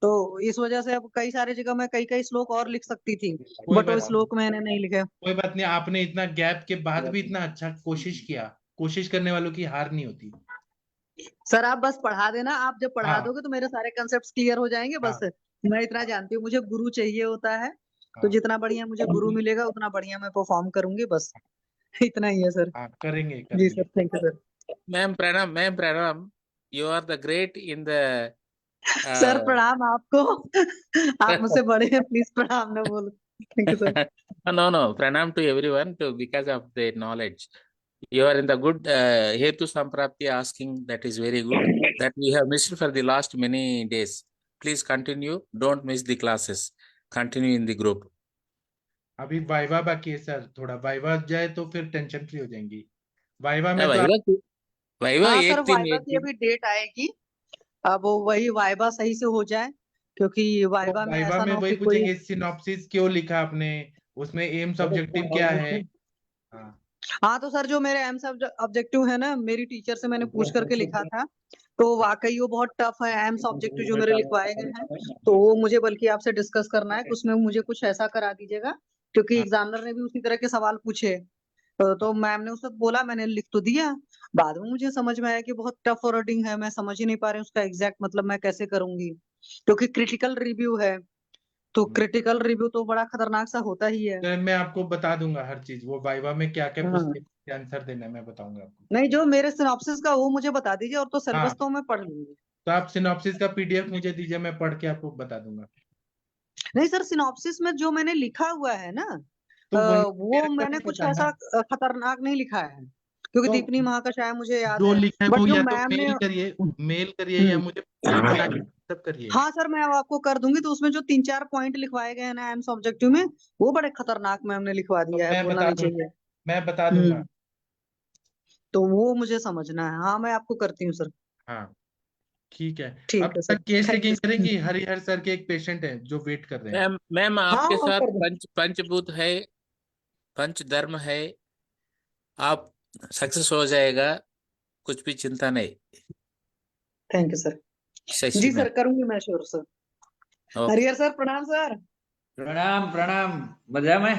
Speaker 8: तो इस वजह से अब कई सारी जगह मैं कई कई श्लोक और लिख सकती थी,
Speaker 2: कोई
Speaker 8: बट वो
Speaker 2: बात नहीं,
Speaker 8: श्लोक मैंने नहीं लिखे।
Speaker 2: कोई बात नहीं। आपने इतना गैप के बाद भी इतना अच्छा कोशिश किया, कोशिश करने वालों की हार नहीं होती।
Speaker 8: सर आप बस पढ़ा देना, आप जब पढ़ा
Speaker 2: हाँ
Speaker 8: दोगे तो मेरे सारे कंसेप्ट क्लियर हो जाएंगे बस।
Speaker 2: हाँ
Speaker 8: मैं इतना जानती हूँ, मुझे गुरु चाहिए होता है, तो
Speaker 2: हाँ
Speaker 8: जितना बढ़िया मुझे गुरु मिलेगा उतना बढ़िया मैं परफॉर्म करूंगी, बस इतना ही है सर।
Speaker 2: हाँ, करेंगे
Speaker 8: जी
Speaker 2: करेंगे।
Speaker 8: Sir, thank you sir.
Speaker 10: Ma'am Pranam, you are the great in the
Speaker 8: sir
Speaker 10: uh,
Speaker 8: प्रणाम आपको, आप मुझसे बड़े हैं, प्लीज प्रणाम ना बोलो। Thank you sir.
Speaker 10: no, Pranam to everyone to because of their knowledge. You are in the good Hetu Samprapti asking, that is very good. That we have missed for the last many days. Please continue. Don't miss the classes. Continue in the group.
Speaker 2: अभी वाइवा बाकी है सर, थोड़ा वाइवा जाए तो फिर टेंशन फ्री हो जाएंगी। वाइवा में तो
Speaker 10: वाइवा
Speaker 8: हाँ सर,
Speaker 10: एक दिन
Speaker 8: वाइवा की अभी डेट आएगी, अब वो वही वाइवा सही से हो जाए, क्योंकि वाइवा में
Speaker 2: वाइवा
Speaker 8: ऐसा
Speaker 2: में
Speaker 8: ना हो
Speaker 2: वही
Speaker 8: कि कोई।
Speaker 2: पूछेंगे सिनॉप्सिस क्यों लिखा आपने, उसमें एम्स ऑब्जेक्टिव क्या है। हाँ
Speaker 8: हाँ तो सर जो मेरे एम्स ऑब्जेक्टिव है ना, मेरी टीचर से मैंने पूछ करके लिखा था, तो वाकई वो बहुत टफ है एम्स ऑब्जेक्टिव जो मेरे लिखवाए गए हैं। तो वो मुझे बल्कि आपसे डिस्कस करना है कि उसमें मुझे कुछ ऐसा करा दीजिएगा, क्योंकि
Speaker 2: हाँ
Speaker 8: एग्जामिनर ने भी उसी तरह के सवाल पूछे। तो मैम ने उस वक्त बोला, मैंने लिख तो दिया, बाद में मुझे समझ में आया कि बहुत टफ वर्डिंग है, मैं समझ ही नहीं पा रही हूँ उसका एग्जैक्ट मतलब मैं कैसे करूंगी, क्योंकि क्रिटिकल रिव्यू है, तो क्रिटिकल रिव्यू तो बड़ा खतरनाक सा होता ही है।
Speaker 2: तो मैं आपको बता दूंगा हर चीज, वो वाइवा में क्या क्या
Speaker 8: हाँ,
Speaker 2: पूछते आंसर देना है मैं बताऊंगा आपको।
Speaker 8: नहीं जो मेरे सिनॉप्सिस का वो मुझे बता दीजिए, और तो सिलेबस
Speaker 2: हाँ,
Speaker 8: तो मैं पढ़ लूंगी।
Speaker 2: तो आप सिनॉप्सिस का पीडीएफ मुझे दीजिए, मैं पढ़ के आपको बता दूंगा।
Speaker 8: नहीं सर, सिनॉप्सिस में जो मैंने लिखा हुआ है ना,
Speaker 2: तो वही
Speaker 8: वो
Speaker 2: मेरे को
Speaker 8: मैंने
Speaker 2: नहीं
Speaker 8: कुछ
Speaker 2: पता
Speaker 8: ऐसा
Speaker 2: ना,
Speaker 8: खतरनाक नहीं लिखा है, क्योंकि
Speaker 2: तो
Speaker 8: दीपनी महाकषाय मुझे याद
Speaker 2: जो
Speaker 8: है,
Speaker 2: लिखा है
Speaker 8: बट
Speaker 2: वो
Speaker 8: जो
Speaker 2: या तो
Speaker 8: मैम ने।
Speaker 2: मेल करिए या
Speaker 8: हम्म,
Speaker 2: मुझे PDF बना के सब करिए।
Speaker 8: हाँ सर, मैं अब आपको कर दूंगी, तो उसमें जो 3-4 पॉइंट लिखवाए गए हैं ना एम्स ऑब्जेक्टिव में, वो बड़े खतरनाक मैम ने लिखवा
Speaker 2: तो
Speaker 8: दिया है, बोलना नहीं चाहिए।
Speaker 2: मैं बता दूंगा।
Speaker 8: हम्म, तो वो मुझे समझना है, हाँ मैं आपको करती हूँ सर।
Speaker 2: हाँ ठीक है।
Speaker 8: ठीक
Speaker 2: अब
Speaker 8: है सर,
Speaker 2: तक केस
Speaker 8: थैंक
Speaker 2: टेकिंग
Speaker 8: यू।
Speaker 2: करेंगी, हरिहर सर के एक पेशेंट है जो वेट कर रहे हैं।
Speaker 10: मैम
Speaker 8: हाँ
Speaker 10: आपके
Speaker 8: हाँ
Speaker 10: साथ
Speaker 8: कर दो।
Speaker 10: पंचभूत है, पंच धर्म है, आप सक्सेस हो जाएगा, कुछ भी चिंता नहीं।
Speaker 8: Thank you sir.
Speaker 10: Shashi
Speaker 8: ji
Speaker 10: में
Speaker 8: सर, करूंगी मैं sure sir.
Speaker 10: Okay.
Speaker 8: Harihar sir, प्रणाम सर।
Speaker 9: प्रणाम प्रणाम। मजा में?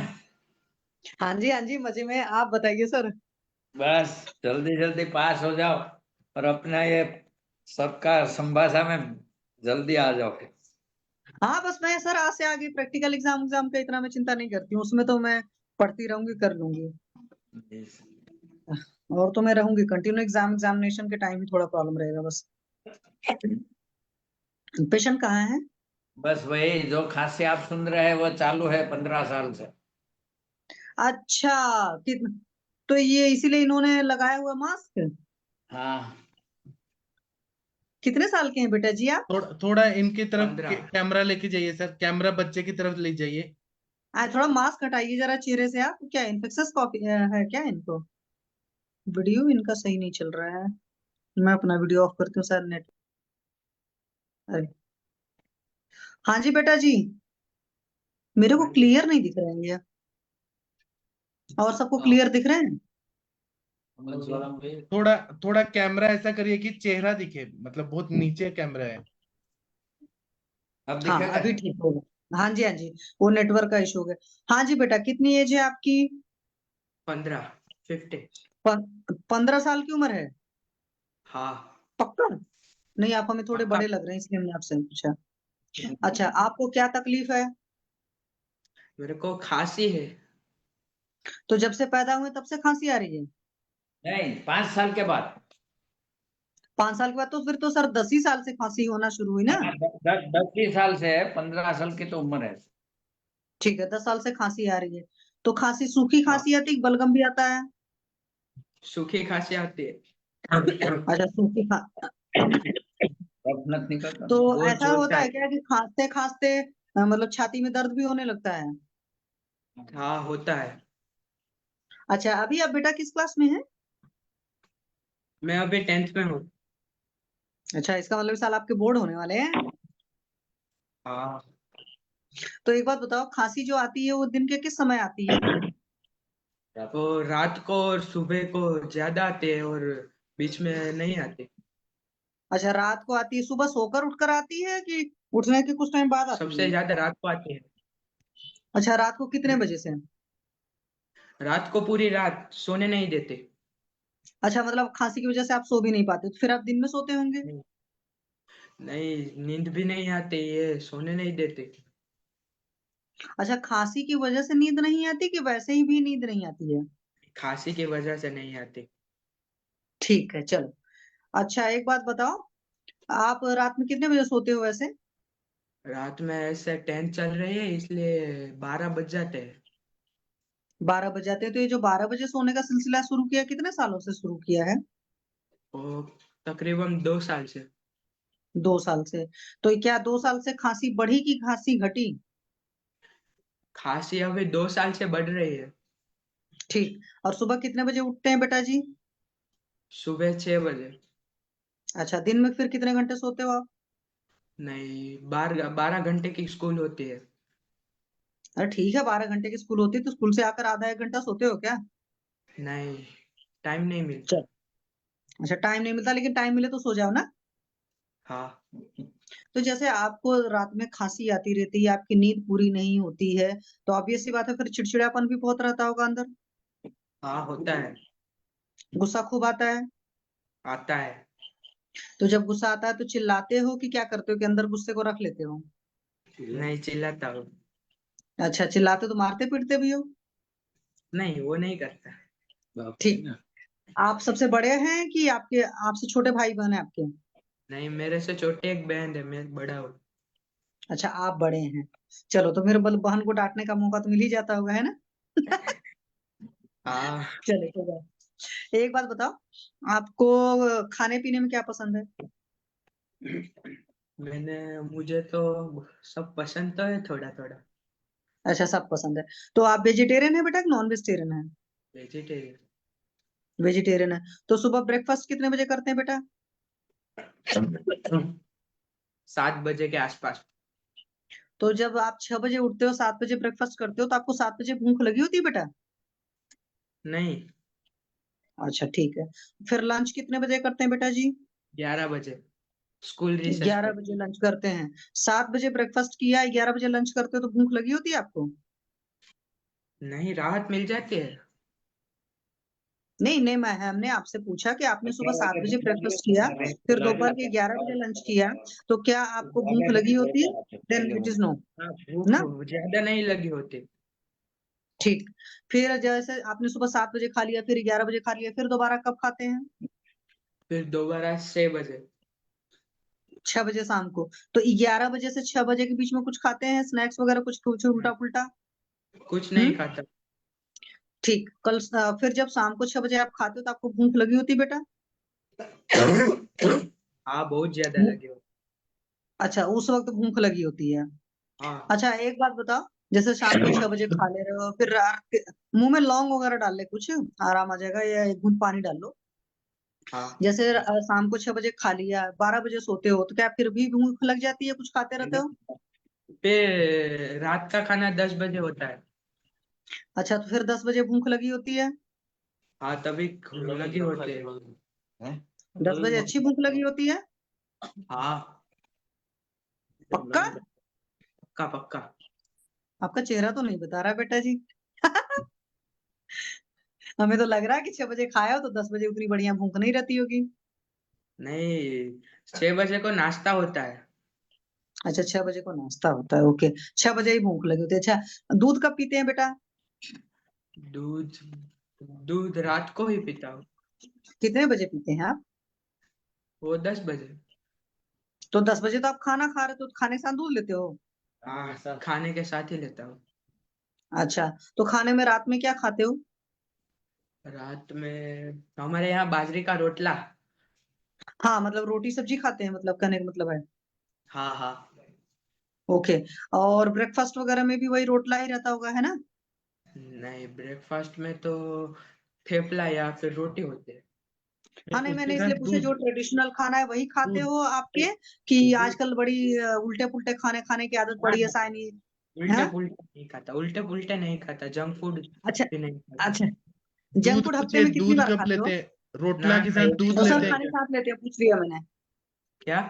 Speaker 8: हाँ जी मजे में। आप बताइए सर।
Speaker 9: बस जल्दी जल्दी पास हो जाओ और अपना ये सबका संभाषा में जल्दी आ जाओ फिर।
Speaker 8: हाँ बस मैं सर आज से आगे प्रैक्टिकल एग्जाम का इतना मैं चिंता नहीं करती हूँ, उसमें तो मैं पढ़ती रहूंगी, कर लूंगी। और तो मैं रहूंगी कंटिन्यू, एग्जामिनेशन के टाइम ही थोड़ा प्रॉब्लम रहेगा बस। पेशेंट कहाँ है?
Speaker 9: बस वही जो खांसी आप सुन रहे हैं वो चालू है 15 साल से।
Speaker 8: अच्छा, तो ये इसीलिए इन्होंने लगाया हुआ मास्क?
Speaker 9: हाँ।
Speaker 8: कितने साल के हैं बेटा जी आप?
Speaker 2: थोड़ा इनकी तरफ
Speaker 9: 15।
Speaker 2: कैमरा लेके जाइए सर, कैमरा बच्चे की तरफ ले जाइए।
Speaker 8: थोड़ा मास्क हटाइए जरा चेहरे से। आप क्या इन्फेक्शस कॉपी है क्या इनको? वीडियो इनका सही नहीं चल रहा है। मैं अपना वीडियो ऑफ करती हूँ सर, नेट। अरे हाँ जी बेटा जी, मेरे को क्लियर नहीं दिख रहे हैं ये। और सबको क्लियर दिख रहे हैं?
Speaker 2: थोड़ा थोड़ा कैमरा ऐसा करिए कि चेहरा दिखे, मतलब बहुत नीचे कैमरा है।
Speaker 9: अब
Speaker 8: हाँ
Speaker 9: दिखेगा?
Speaker 8: अभी ठीक हो गया। हाँ जी, वो नेटवर्क का इशू हो गया। हाँ जी बेटा, कितनी एज है आपकी?
Speaker 11: 15, 50।
Speaker 8: 15 साल की उम्र है?
Speaker 11: हाँ।
Speaker 8: पक्का? नहीं, आप हमें थोड़े
Speaker 11: पक्का।
Speaker 8: बड़े लग रहे हैं इसलिए हमने आपसे पूछा। अच्छा, आपको क्या तकलीफ है?
Speaker 11: मेरे को खांसी है।
Speaker 8: तो जब से पैदा हुए तब से खांसी आ रही है?
Speaker 9: नहीं, 5 साल के बाद।
Speaker 8: 5 साल के बाद? तो फिर तो सर 10 ही साल से खांसी होना शुरू हुई ना?
Speaker 9: 10 साल से है, 15 साल की तो उम्र है।
Speaker 8: ठीक है, 10 साल से खांसी आ रही है। तो खांसी सूखी
Speaker 11: हाँ,
Speaker 8: खांसी आती है, बलगम भी आता है?
Speaker 11: सूखी खांसी आती है।
Speaker 8: अच्छा, सूखी खा
Speaker 9: मत निकल।
Speaker 8: तो
Speaker 11: बहुत
Speaker 8: ऐसा
Speaker 11: जोर से
Speaker 8: होता है
Speaker 11: आती
Speaker 8: क्या कि खांसते खांसते मतलब छाती में दर्द भी होने लगता है?
Speaker 11: है। हाँ, होता है।
Speaker 8: अच्छा, अभी आप बेटा किस क्लास में है?
Speaker 11: मैं अभी 10th में हूँ।
Speaker 8: अच्छा, इसका मतलब इस साल आपके बोर्ड होने वाले हैं।
Speaker 11: हाँ।
Speaker 8: तो एक बात बताओ, खांसी जो आती है वो दिन के किस समय आती है?
Speaker 11: वो रात को और सुबह को ज्यादा आते हैं और बीच में नहीं आते।
Speaker 8: अच्छा, रात को आती है, सुबह सोकर उठकर आती है कि उठने के कुछ टाइम बाद आती
Speaker 11: सबसे
Speaker 8: है?
Speaker 11: ज्यादा रात को आती है।
Speaker 8: अच्छा, रात को कितने बजे से?
Speaker 11: रात को पूरी रात सोने नहीं देते।
Speaker 8: अच्छा, मतलब खांसी की वजह से आप सो भी नहीं पाते, तो फिर आप दिन में सोते होंगे?
Speaker 11: नहीं, नहीं, नींद भी नहीं आती, ये सोने नहीं देते।
Speaker 8: अच्छा, खांसी की वजह से नींद नहीं आती कि वैसे ही भी नींद नहीं आती है?
Speaker 11: खांसी की वजह से नहीं आती।
Speaker 8: ठीक है, चलो। अच्छा, एक बात बताओ, आप रात में कितने बजे सोते हो वैसे?
Speaker 11: रात में ऐसे 10 चल रही है इसलिए 12 बज जाते हैं।
Speaker 8: 12 बज जाते हैं? तो ये जो 12 बजे सोने का सिलसिला शुरू किया, कितने सालों से शुरू किया है?
Speaker 11: वो तकरीबन 2 साल से।
Speaker 8: 2 साल से? तो क्या 2 साल से खांसी बढ़ी कि खांसी घटी?
Speaker 11: खांसी अभी 2 साल से बढ़ रही है।
Speaker 8: ठीक। और सुबह कितने बजे उठते हैं बेटा जी?
Speaker 11: सुबह 6 बजे।
Speaker 8: अच्छा, दिन में फिर कितने घंटे सोते हो आप?
Speaker 11: नहीं, 12 घंटे की स्कूल होती है।
Speaker 8: अरे ठीक है, 12 घंटे की स्कूल होती है तो स्कूल से आकर आधा एक घंटा सोते हो क्या?
Speaker 11: नहीं, टाइम नहीं मिलता।
Speaker 8: चल। अच्छा, टाइम नहीं मिलता, लेकिन टाइम मिले तो सो जाओ ना।
Speaker 11: हाँ।
Speaker 8: तो जैसे आपको रात में खांसी आती रहती है, आपकी नींद पूरी नहीं होती है, तो ऑब्वियस सी बात है, फिर चिड़चिड़ापन भी बहुत रहता होगा अंदर।
Speaker 11: हाँ, होता है।
Speaker 8: गुस्सा खूब आता है?
Speaker 11: आता है।
Speaker 8: तो जब गुस्सा आता है तो चिल्लाते हो कि क्या करते हो, कि अंदर गुस्से को रख लेते हो?
Speaker 11: नहीं चिल्लाता हूँ।
Speaker 8: अच्छा, चिल्लाते तो मारते पीटते भी हो?
Speaker 11: नहीं, वो नहीं करता।
Speaker 8: ठीक। आप सबसे बड़े हैं कि आपके आपसे छोटे भाई बहन है आपके?
Speaker 11: नहीं, मेरे से छोटे एक बहन है, मैं बड़ा हूँ।
Speaker 8: अच्छा, आप बड़े हैं। चलो, तो मेरे बहन को डांटने का मौका तो मिल ही जाता होगा, है ना?
Speaker 11: हाँ।
Speaker 8: चलो, कोई बात। एक बात बताओ, आपको खाने पीने में क्या पसंद है?
Speaker 11: मुझे तो सब पसंद तो है, थोड़ा थोड़ा।
Speaker 8: अच्छा, सब पसंद है। तो आप वेजिटेरियन है बेटा कि नॉन वेजिटेरियन है?
Speaker 11: वेजिटेरियन।
Speaker 8: वेजिटेरियन है। तो सुबह ब्रेकफास्ट कितने बजे करते हैं बेटा?
Speaker 11: 7 बजे के आसपास।
Speaker 8: तो जब आप 6 बजे उठते हो, 7 बजे ब्रेकफास्ट करते हो, तो आपको 7 बजे भूख लगी होती है बेटा?
Speaker 11: नहीं,
Speaker 8: अच्छा ठीक है। फिर लंच कितने बजे करते हैं बेटा जी?
Speaker 11: 11 बजे स्कूल रिसेस
Speaker 8: 11
Speaker 11: पे।
Speaker 8: बजे लंच करते हैं। 7 बजे ब्रेकफास्ट किया, 11 बजे लंच करते हो तो भूख लगी होती है आपको?
Speaker 11: नहीं, राहत मिल जाती है।
Speaker 8: नहीं नहीं, मैं हमने आपसे पूछा कि आपने सुबह 7 बजे ब्रेकफास्ट किया, फिर दोपहर के 11 बजे लंच किया, तो क्या आपको भूख लगी होती है? देन इट इज नो
Speaker 11: हाँ,
Speaker 8: ना।
Speaker 11: भूख ज्यादा नहीं लगी होती।
Speaker 8: ठीक। फिर जैसे आपने सुबह 7 बजे खा लिया, फिर 11 बजे खा लिया, फिर दोबारा कब खाते हैं?
Speaker 11: फिर दोबारा 6 बजे।
Speaker 8: 6 बजे शाम को। तो 11 बजे से 6 बजे के बीच में कुछ खाते हैं, स्नैक्स वगैरह, कुछ कुछ उल्टा पुल्टा?
Speaker 11: कुछ नहीं
Speaker 8: हम्म
Speaker 11: खाता।
Speaker 8: ठीक। फिर जब शाम को 6 बजे आप खाते हो तो आपको भूख लगी होती है बेटा?
Speaker 11: हाँ, बहुत ज्यादा
Speaker 8: भूख-
Speaker 11: लगी होती।
Speaker 8: अच्छा, उस वक्त भूख लगी होती है।
Speaker 11: हाँ
Speaker 8: अच्छा एक बात बताओ, जैसे शाम को 6 बजे खा ले रहे हो, फिर रात मुंह में लौंग वगैरह डाल ले, कुछ आराम आ जाएगा, या एक घूंट पानी डाल लो।
Speaker 11: हाँ।
Speaker 8: जैसे शाम को 6 बजे खा लिया, 12 बजे सोते हो, तो क्या फिर भी भूख लग जाती है, कुछ खाते रहते हो?
Speaker 11: फिर रात का खाना 10 बजे होता है।
Speaker 8: अच्छा, तो फिर 10 बजे भूख लगी होती है?
Speaker 11: हाँ, तभी लगी होती है।
Speaker 8: 10 बजे अच्छी भूख लगी होती है?
Speaker 11: हाँ,
Speaker 8: पक्का?
Speaker 11: पक्का पक्का।
Speaker 8: आपका चेहरा तो नहीं बता रहा बेटा जी। हमें तो लग रहा है कि 6 बजे खाया हो तो 10 बजे उतनी बढ़िया भूख नहीं रहती होगी।
Speaker 11: नहीं, 6 बजे को नाश्ता होता है।
Speaker 8: अच्छा, 6 बजे को नाश्ता होता है, ओके। 6 बजे ही भूख लगी होती है। अच्छा, दूध कब पीते हैं बेटा?
Speaker 11: दूध दूध रात को ही पीता हूँ।
Speaker 8: कितने बजे पीते हैं आप?
Speaker 11: वो 10 बजे।
Speaker 8: तो 10 बजे तो आप खाना खा रहे हो, तो खाने के साथ दूध लेते हो?
Speaker 11: हाँ, खाने के साथ ही लेता हूँ।
Speaker 8: अच्छा, तो खाने में रात में क्या खाते हो?
Speaker 11: रात में हमारे यहाँ बाजरे का रोटला।
Speaker 8: हाँ मतलब रोटी सब्जी खाते हैं, मतलब कहने का मतलब है।
Speaker 11: हाँ हाँ।
Speaker 8: ओके। और ब्रेकफास्ट वगैरह में भी वही रोटला ही रहता होगा, है ना?
Speaker 11: नहीं, ब्रेकफास्ट में तो थेपला या फिर रोटी होती है।
Speaker 8: हाँ नहीं,
Speaker 2: उसके
Speaker 8: मैंने इसलिए
Speaker 2: साथ
Speaker 8: पूछा,
Speaker 2: दूध
Speaker 8: जो ट्रेडिशनल खाना है वही खाते
Speaker 2: दूध
Speaker 8: हो आपके, कि आजकल बड़ी उल्टे पुल्टे खाने खाने की आदत पड़ी है, साइनी?
Speaker 11: उल्टे
Speaker 8: हाँ।
Speaker 11: पुल्टे नहीं खाता, उल्टे पुल्टे नहीं खाता, जंक फूड
Speaker 8: अच्छा।
Speaker 11: भी नहीं खाता।
Speaker 8: अच्छा, जंक
Speaker 2: दूध
Speaker 8: फूड हफ्ते
Speaker 2: लेते
Speaker 8: में कितनी
Speaker 2: दूध
Speaker 8: बार
Speaker 2: कब
Speaker 8: खाते हो?
Speaker 2: लेते रोटला
Speaker 11: ना
Speaker 2: के
Speaker 11: ना,
Speaker 2: साथ
Speaker 11: एक ही
Speaker 2: दूध
Speaker 8: तो
Speaker 11: बार
Speaker 8: सर
Speaker 2: लेते
Speaker 8: खाने
Speaker 2: क्या?
Speaker 8: के साथ लेते हैं, पूछ लिया मैंने।
Speaker 11: क्या?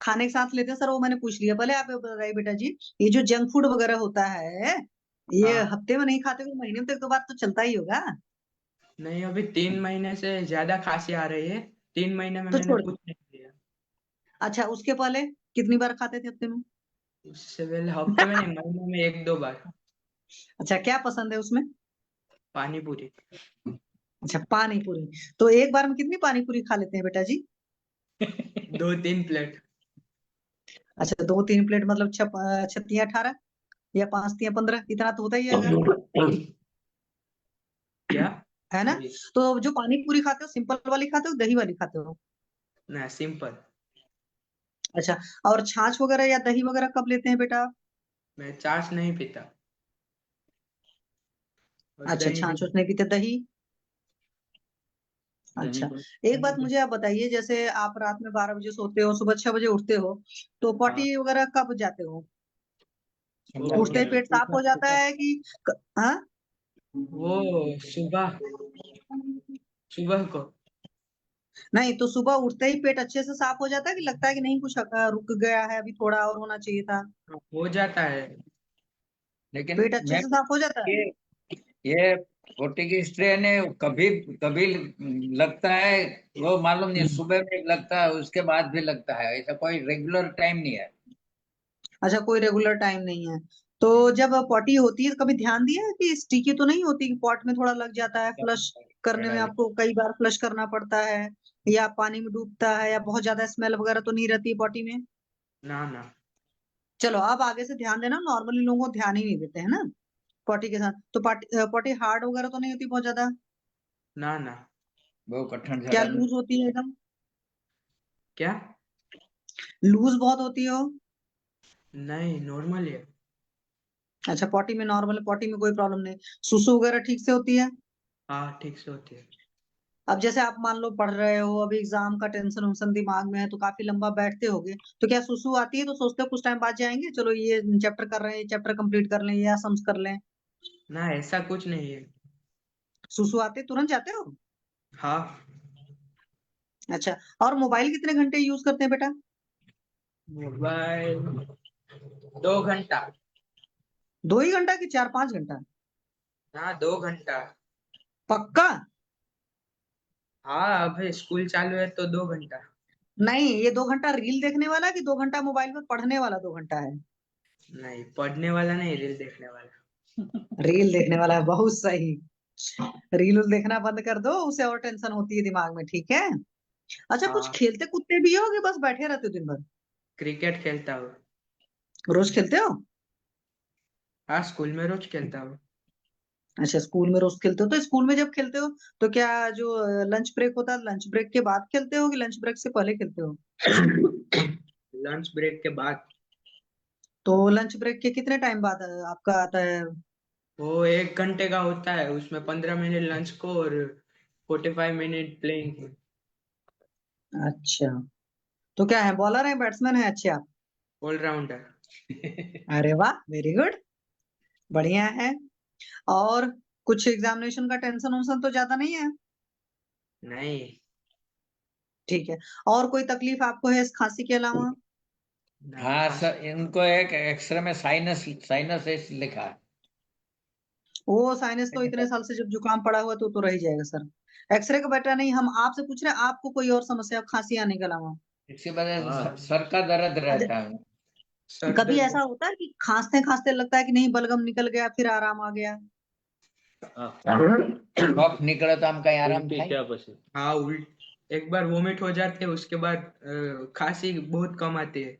Speaker 8: खाने के साथ लेते हैं सर, वो मैंने पूछ लिया। पहले आप ये बताइए बेटा जी, ये जो जंक फूड वगैरह होता है, ये
Speaker 11: हाँ।
Speaker 8: हफ्ते में नहीं खाते तो महीने में तो एक दो बार तो चलता ही होगा।
Speaker 11: नहीं, अभी 3 महीने से ज्यादा खांसी आ रही है। 3 महीने में
Speaker 8: तो
Speaker 11: मैंने
Speaker 8: छोड़ दो।
Speaker 11: कुछ नहीं किया।
Speaker 8: अच्छा, उसके पहले कितनी बार खाते थे हफ्ते में?
Speaker 11: उससे पहले हफ्ते में नहीं, महीने में 1-2 बार।
Speaker 8: अच्छा, क्या पसंद है उसमें?
Speaker 11: पानी पूरी।
Speaker 8: अच्छा, पानी पूरी। तो एक बार में कितनी पानी पूरी खा लेते हैं बेटा जी?
Speaker 11: 2-3 प्लेट।
Speaker 8: अच्छा, 2-3 प्लेट मतलब 6 6 18 या 5 3 15, इतना तो होता ही है,
Speaker 11: क्या?
Speaker 8: है ना? तो जो पानी पूरी खाते हो, सिंपल वाली खाते हो, दही वाली खाते हो?
Speaker 11: ना, सिंपल।
Speaker 8: अच्छा, और छाछ वगैरह या दही वगैरह कब लेते हैं बेटा?
Speaker 11: मैं छाछ नहीं पीता। और
Speaker 8: अच्छा,
Speaker 11: दही भी
Speaker 8: छाछ नहीं पीते, दही? अच्छा, एक बात मुझे आप बताइए, जैसे आप रात में 12 बजे सोते हो, सुबह 6 बजे उठते हो, तो
Speaker 11: हाँ।
Speaker 8: पॉटी वगैरह कब जाते हो?
Speaker 11: वो
Speaker 8: उठते ही पेट साफ हो जाता है कि हाँ?
Speaker 11: वो सुबह सुबह को।
Speaker 8: नहीं, तो सुबह उठते ही पेट अच्छे से साफ हो जाता है, कि लगता है कि नहीं कुछ रुक गया है, अभी थोड़ा और होना चाहिए था?
Speaker 11: हो जाता है।
Speaker 9: लेकिन
Speaker 8: पेट अच्छे
Speaker 9: मैं
Speaker 8: से साफ हो जाता है?
Speaker 9: ये फोर्टी की स्ट्रेन है, कभी कभी लगता है, वो मालूम नहीं, सुबह में लगता है उसके बाद भी लगता है, ऐसा कोई रेगुलर टाइम नहीं है।
Speaker 8: अच्छा, कोई रेगुलर टाइम नहीं है। तो जब पॉटी होती है तो कभी ध्यान दिया है कि स्टिकी तो नहीं होती, कि पॉट में थोड़ा लग जाता है, फ्लश करने में आपको कई बार फ्लश करना पड़ता है, या पानी में डूबता है, या बहुत ज्यादा स्मेल वगैरह तो नहीं रहती है पॉटी में?
Speaker 11: ना ना।
Speaker 8: चलो, अब आगे से ध्यान देना, नॉर्मली लोगों को ध्यान ही नहीं देते हैं ना पॉटी के साथ। तो पॉटी हार्ड वगैरह तो नहीं होती बहुत ज्यादा?
Speaker 11: ना ना।
Speaker 9: बहुत कठिन
Speaker 8: क्या
Speaker 9: साधन।
Speaker 8: लूज होती है एकदम?
Speaker 11: क्या?
Speaker 8: लूज बहुत होती हो?
Speaker 11: नहीं, नॉर्मल है।
Speaker 8: अच्छा, पॉटी में नॉर्मल, पॉटी में कोई प्रॉब्लम नहीं। सुसु वगैरह ठीक से होती है?
Speaker 11: हाँ, ठीक से होती है।
Speaker 8: अब जैसे आप मान लो पढ़ रहे हो, अभी एग्जाम का टेंशन उन्सन दिमाग में है, तो काफी लंबा बैठते होगे, तो क्या सुसु आती है तो सोचते हो कुछ टाइम बाद जाएंगे, चलो ये चैप्टर कर रहे हैं, चैप्टर कंप्लीट कर लें या सम्स कर लें?
Speaker 11: ना, ऐसा कुछ नहीं है।
Speaker 8: सुसु आते तुरंत जाते हो?
Speaker 11: हाँ,
Speaker 8: अच्छा, और मोबाइल कितने घंटे यूज करते हैं बेटा?
Speaker 11: मोबाइल 2 घंटा।
Speaker 8: 2 ही घंटा कि 4-5 घंटा?
Speaker 11: हाँ, 2 घंटा।
Speaker 8: पक्का?
Speaker 11: हाँ, अभी स्कूल चालू है तो 2 घंटा।
Speaker 8: नहीं, ये 2 घंटा रील देखने वाला कि 2 घंटा मोबाइल में पढ़ने वाला 2 घंटा है?
Speaker 11: नहीं, पढ़ने वाला नहीं, रील देखने वाला।
Speaker 8: रील देखने वाला है, बहुत सही। रील उल देखना बंद कर दो, उसे और टेंशन होती है दिमाग में, ठीक है? अच्छा, कुछ
Speaker 11: हाँ,
Speaker 8: खेलते कूदते भी हो कि बस बैठे रहते हो दिन भर?
Speaker 11: क्रिकेट खेलता हूँ।
Speaker 8: रोज खेलते हो?
Speaker 11: हाँ, स्कूल में रोज खेलता हूँ।
Speaker 8: अच्छा, स्कूल में रोज खेलते हो, तो स्कूल में जब खेलते हो तो क्या जो लंच ब्रेक होता है, लंच ब्रेक के बाद खेलते हो कि लंच ब्रेक से पहले खेलते हो?
Speaker 11: लंच ब्रेक के बाद।
Speaker 8: तो लंच ब्रेक के कितने टाइम बाद आपका आता है?
Speaker 11: वो 1 घंटे का होता है, उसमें 15 मिनट लंच को और 45 मिनट प्लेइंग।
Speaker 8: अच्छा, तो क्या है, बॉलर है बैट्समैन है अच्छे आप?
Speaker 11: ऑलराउंडर।
Speaker 8: अरे वाह, वेरी गुड, बढ़िया है। और कुछ एग्जामिनेशन का टेंशन वंशन तो ज्यादा नहीं है?
Speaker 11: नहीं,
Speaker 8: ठीक है। और कोई तकलीफ आपको है इस खांसी के अलावा?
Speaker 9: हाँ सर, इनको एक एक्सरे में साइनस साइनस लिखा है।
Speaker 8: वो साइनस तो इतने साल से जब जुकाम पड़ा हुआ तो रह ही जाएगा सर। एक्सरे का बेटा नहीं, हम आपसे पूछ रहे हैं आपको कोई और समस्या खांसी आने के अलावा?
Speaker 9: इसकी वजह से
Speaker 11: हाँ,
Speaker 9: सर का दर्द
Speaker 8: अच्छा,
Speaker 9: रहता है।
Speaker 11: सर
Speaker 8: कभी
Speaker 11: दर्द।
Speaker 8: ऐसा होता है कि खांसते खांसते लगता है कि नहीं बलगम निकल गया फिर आराम आ गया?
Speaker 9: कफ निकले तो हम कहीं आराम खाए।
Speaker 11: हाँ, एक बार वोमिट हो जाते हैं, उसके बाद खांसी बहुत कम आती है।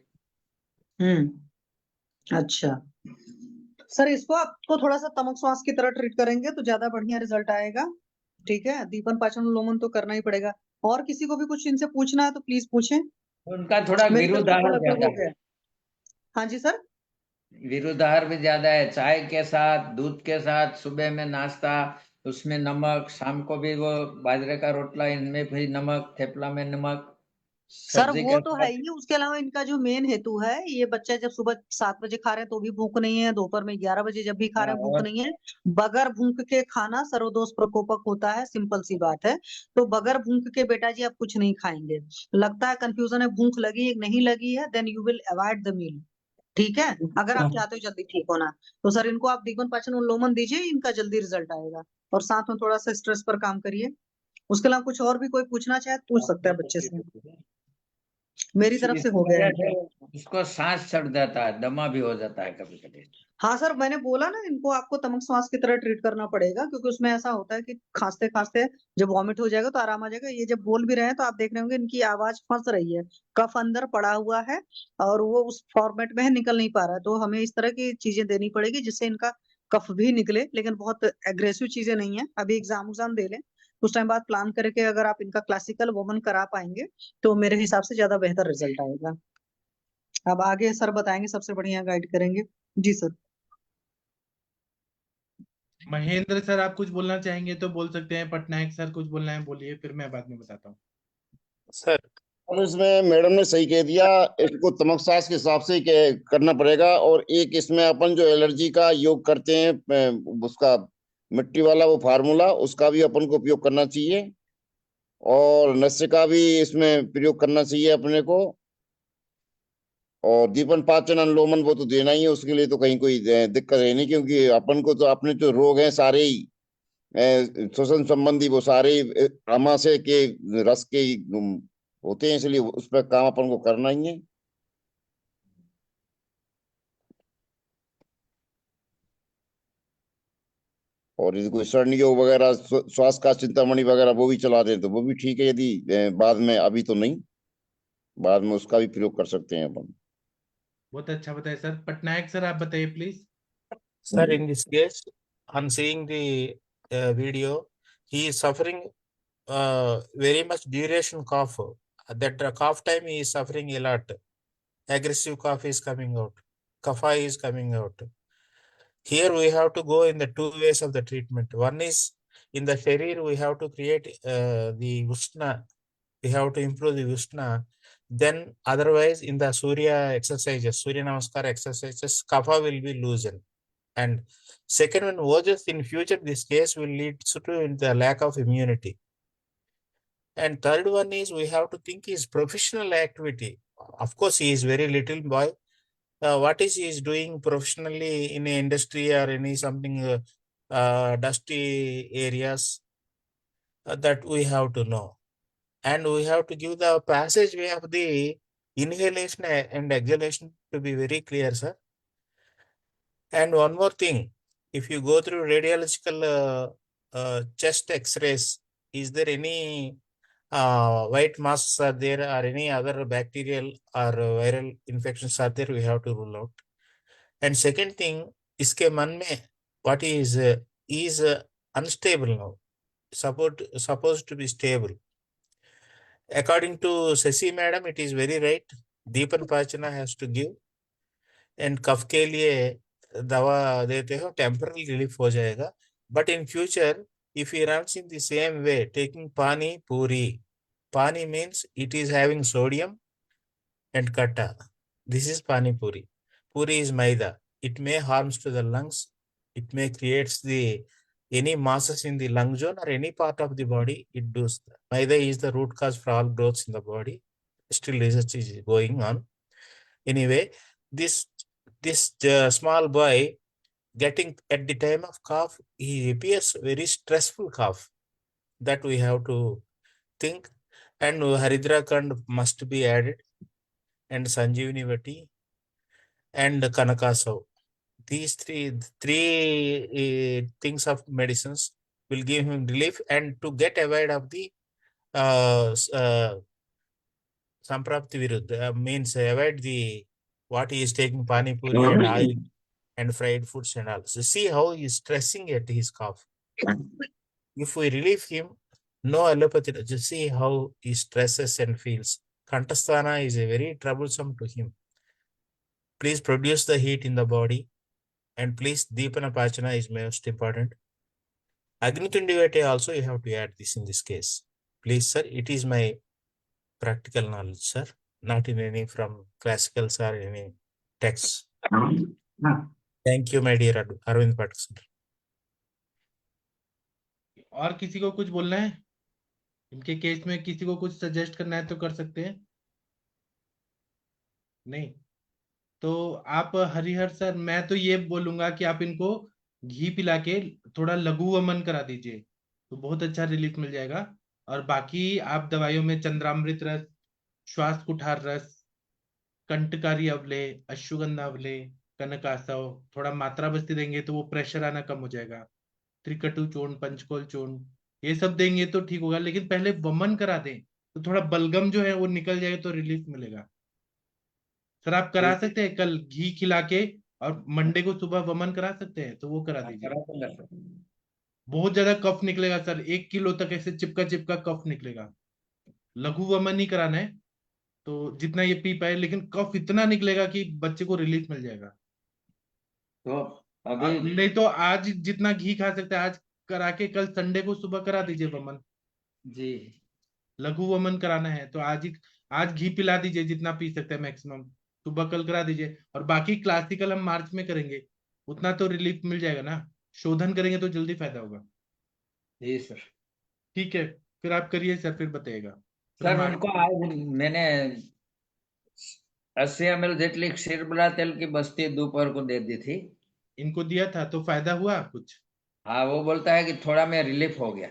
Speaker 8: अच्छा सर, इसको आपको थोड़ा सा तमक श्वास की तरह ट्रीट करेंगे तो ज्यादा बढ़िया रिजल्ट आएगा। ठीक है, दीपन पाचन लोमन तो करना ही पड़ेगा। और किसी को भी कुछ इनसे पूछना है तो प्लीज पूछें,
Speaker 9: उनका थोड़ा
Speaker 8: मेरी तरफ से तो
Speaker 9: विरुद्धार
Speaker 8: लगभग
Speaker 9: ज्यादा
Speaker 8: हो
Speaker 9: है।
Speaker 8: गया। हाँ जी सर।
Speaker 9: विरुद्धार भी ज्यादा है, चाय के साथ दूध के साथ सुबह में नाश्ता, उसमें नमक, शाम को भी वो बाजरे का रोटला, इनमें भी नमक, थेपला में नमक,
Speaker 8: सर
Speaker 9: सब्जी
Speaker 8: वो
Speaker 9: के
Speaker 8: तो है
Speaker 9: साथ।
Speaker 8: ही, उसके अलावा इनका जो मेन हेतु है, ये बच्चा जब सुबह 7 बजे खा रहे हैं तो भी भूख नहीं है, दोपहर में 11 बजे जब भी खा रहे हैं भूख
Speaker 9: और
Speaker 8: नहीं है। बगैर भूख के खाना सर्वदोष प्रकोपक होता है, सिंपल सी बात है। तो बगैर भूख के बेटा जी आप कुछ नहीं खाएंगे। लगता है कंफ्यूजन है, भूख लगी है नहीं लगी है, then you will avoid the meal. ठीक है, अगर आप चाहते हो जल्दी ठीक होना तो सर इनको आप दीपन पाचन उन्लोमन दीजिए, इनका जल्दी रिजल्ट आएगा। और साथ में थोड़ा सा स्ट्रेस पर काम करिए। उसके अलावा कुछ और भी कोई पूछना चाहे तो पूछ सकता है बच्चे से, मेरी तरफ से
Speaker 9: इसकी
Speaker 8: हो गया
Speaker 9: वजह
Speaker 8: है।
Speaker 9: से उसको सांस चढ़ जाता है, दमा भी हो जाता है कभी कभी।
Speaker 8: हाँ सर, मैंने बोला ना इनको आपको तमक श्वास की तरह ट्रीट करना पड़ेगा, क्योंकि उसमें ऐसा होता है कि खांसते खांसते जब वॉमिट हो जाएगा तो आराम आ जाएगा। ये जब बोल भी रहे हैं तो आप देख रहे होंगे इनकी आवाज फंस रही है, कफ अंदर पड़ा हुआ है और वो उस फॉर्मेट में है, निकल नहीं पा रहा है। तो हमें इस तरह की चीजें देनी पड़ेगी जिससे इनका कफ भी निकले, लेकिन बहुत एग्रेसिव चीजें नहीं है। अभी एग्जाम दे लें, कुछ टाइम बाद प्लान करके अगर आप इनका क्लासिकल वमन करा पाएंगे तो मेरे हिसाब से ज्यादा बेहतर रिजल्ट आएगा। अब आगे सर बताएंगे, सबसे बढ़िया गाइड करेंगे। जी सर।
Speaker 2: महेंद्र सर, आप कुछ बोलना चाहेंगे तो बोल सकते हैं। पटनायक सर कुछ बोलना है बोलिए, फिर मैं बाद में बताता हूँ।
Speaker 12: सर और इसमें मैडम ने सही कह दिया, इसको तमकसास के हिसाब से करना पड़ेगा। और एक इसमें अपन जो एलर्जी का योग करते हैं उसका मिट्टी वाला वो फार्मूला, उसका भी अपन को उपयोग करना चाहिए। और नस्य का भी इसमें प्रयोग करना चाहिए अपने को। और दीपन पाचन अनुलोमन वो तो देना ही है, उसके लिए तो कहीं कोई दिक्कत है नहीं, क्योंकि अपन को तो अपने जो रोग हैं सारे ही श्वसन संबंधी वो सारे ही आमाशय के रस के ही होते हैं, इसलिए उस पर काम अपन को करना ही है। और यदि कोई शरण योग वगैरह श्वास का चिंतामणि वगैरह वो भी चला दें तो वो भी ठीक है, यदि बाद में, अभी तो नहीं, बाद में उसका भी प्रयोग कर सकते हैं अपन।
Speaker 2: बहुत अच्छा बताया सर। पटनायक सर आप बताइए please.
Speaker 12: Sir, in this case, on seeing the video, he is suffering very much duration cough. That cough time he is suffering a lot. Aggressive cough is coming out. Kapha is coming out. Here we have to go in the two ways of the treatment. One is in the sharir we have to create the Ushna. We have to improve the Ushna. Then otherwise in the Surya exercises, Surya Namaskar exercises, Kapha will be loosened. And second one, OJS in future, this case will lead to the lack of immunity. And third one is we have to think is professional activity. Of course, he is very little boy. What is he is doing professionally in a industry or any something dusty areas that we have to know. And we have to give the passageway of the inhalation and exhalation to be very clear, sir. And one more thing, if you go through radiological chest x-rays, is there any white masks are there or any other bacterial or viral infections are there, we have to rule out. And second thing, iske man mein what is unstable now, supposed to be stable. According to Sasi madam, it is very right. Deepan Pachana has to give, and कफ के लिए दवा देते हो, temporary relief हो जाएगा. But in future, if he runs in the same way, taking pani puri, pani means it is having sodium and kata. This is pani puri. Puri is maida. It may harms to the lungs. It may creates the any masses in the lung zone or any part of the body. It does. Maida is the root cause for all growths in the body. Still research is going on. Anyway, this small boy getting at the time of cough, he appears very stressful cough. That we have to think. And Haridra Kand must be added, and Sanjeevani Vati and Kanakasav. These three things of medicines will give him relief, and to get away of the Samprapti Viruddha means avoid the what he is taking pani puri and oil and fried foods and all. So see how he is stressing at his cough. If we relieve him, no allopathy, just see how he stresses and feels. Kantasthana is a very troublesome to him. Please produce the heat in the body, and please Deepana Pachana is most important. Agnitundivate also you have to add this in this case. Please, sir, it is my practical knowledge, sir, not in any from classicals or any texts. Thank you, my dear Arvind Pathak sir.
Speaker 2: और किसी को कुछ बोलना है इनके केस में? किसी को कुछ सजेस्ट करना है तो कर सकते हैं. नहीं तो आप हरिहर सर, मैं तो ये बोलूंगा कि आप इनको घी पिला के थोड़ा लघु वमन करा दीजिए तो बहुत अच्छा रिलीफ मिल जाएगा. और बाकी आप दवाइयों में चंद्रामृत रस, श्वास कुठार रस, कंटकारी अवले, अश्वगंधा अवले, कनकासव, थोड़ा मात्रा बस्ती देंगे तो वो प्रेशर आना कम हो जाएगा. त्रिकटु चूर्ण, पंचकोल चूर्ण, ये सब देंगे तो ठीक होगा. लेकिन पहले वमन करा दें तो थोड़ा बलगम जो है वो निकल जाएगा तो रिलीफ मिलेगा. सर आप करा सकते हैं कल घी खिला के, और मंडे को सुबह वमन करा सकते हैं तो वो करा दीजिए. बहुत ज्यादा कफ निकलेगा सर, 1 किलो तक ऐसे चिपका चिपका कफ निकलेगा. लघु वमन नहीं कराना है तो जितना ये पी पाए, लेकिन कफ इतना निकलेगा कि बच्चे को रिलीफ मिल जाएगा.
Speaker 9: तो अभी
Speaker 2: नहीं तो आज जितना घी खा सकते हैं आज करा के कल संडे को सुबह करा दीजिए वमन.
Speaker 9: जी
Speaker 2: लघु वमन कराना है तो आज घी पिला दीजिए जितना पी सकते हैं मैक्सिमम, सुबह कल करा दीजिए. और बाकी क्लासिकल हम मार्च में करेंगे, उतना तो रिलीफ मिल जाएगा ना. शोधन करेंगे तो जल्दी फायदा होगा.
Speaker 9: जी सर.
Speaker 2: ठीक है, फिर आप करिए सर, फिर बताइएगा.
Speaker 9: सर उनको आज मैंने 80 ml જેટલી क्षीरबला तेल की बस्ती दोपहर को दे दी थी.
Speaker 2: इनको दिया था तो फायदा हुआ कुछ?
Speaker 9: हाँ, वो बोलता है कि थोड़ा मैं रिलीफ हो गया.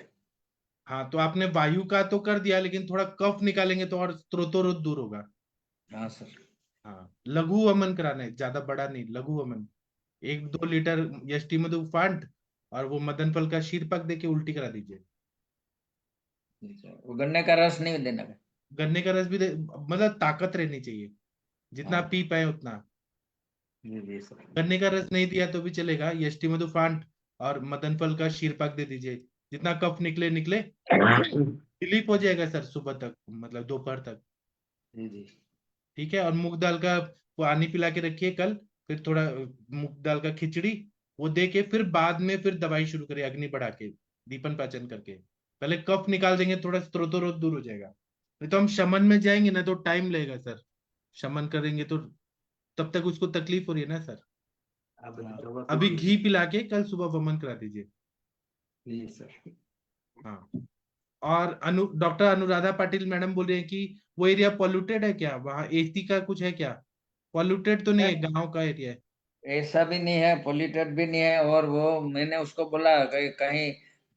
Speaker 2: हाँ तो आपने वायु का तो कर दिया, लेकिन थोड़ा कफ निकालेंगे तो और स्त्रोतोरोध दूर होगा.
Speaker 9: हाँ सर.
Speaker 2: हाँ लघु वमन कराना है, ज्यादा बड़ा नहीं, लघु वमन. 1-2 लीटर यष्टि मधु फांट और वो मदन फल का शीरपक देके उल्टी करा दीजिए.
Speaker 9: वो गन्ने का रस नहीं देना है?
Speaker 2: गन्ने का रस भी मतलब ताकत रहनी चाहिए, जितना
Speaker 9: हाँ.
Speaker 2: पी पाए उतना.
Speaker 9: जी सर.
Speaker 2: गन्ने का रस नहीं दिया तो भी चलेगा, यष्टि मधु फांट और मदन फल का शीरपक दे दीजिए. जितना कफ निकले रिलीफ हो जाएगा सर सुबह तक, मतलब दोपहर तक.
Speaker 9: जी
Speaker 2: ठीक है. और मूंग दाल का पानी पिला के रखिए कल, फिर थोड़ा मूंग दाल का खिचड़ी वो दे के फिर बाद में फिर दवाई शुरू करिए अग्नि बढ़ा के, दीपन पाचन करके. पहले कफ निकाल देंगे, थोड़ा स्त्रोतोरोध दूर हो जाएगा. नहीं तो हम शमन में जाएंगे ना तो टाइम लगेगा सर. शमन करेंगे तो तब तक उसको तकलीफ हो रही है ना सर. अभी घी पिला के कल सुबह वमन करा दीजिए।
Speaker 9: जी सर।
Speaker 2: हाँ, और डॉक्टर अनुराधा पाटिल मैडम बोल रही है कि वो एरिया पॉल्यूटेड है क्या, वहाँ एसी का कुछ है क्या? पॉल्यूटेड तो नहीं है, गांव का एरिया है।
Speaker 9: ऐसा भी नहीं है, पोल्यूटेड भी नहीं है, और वो मैंने उसको बोला कहीं कहीं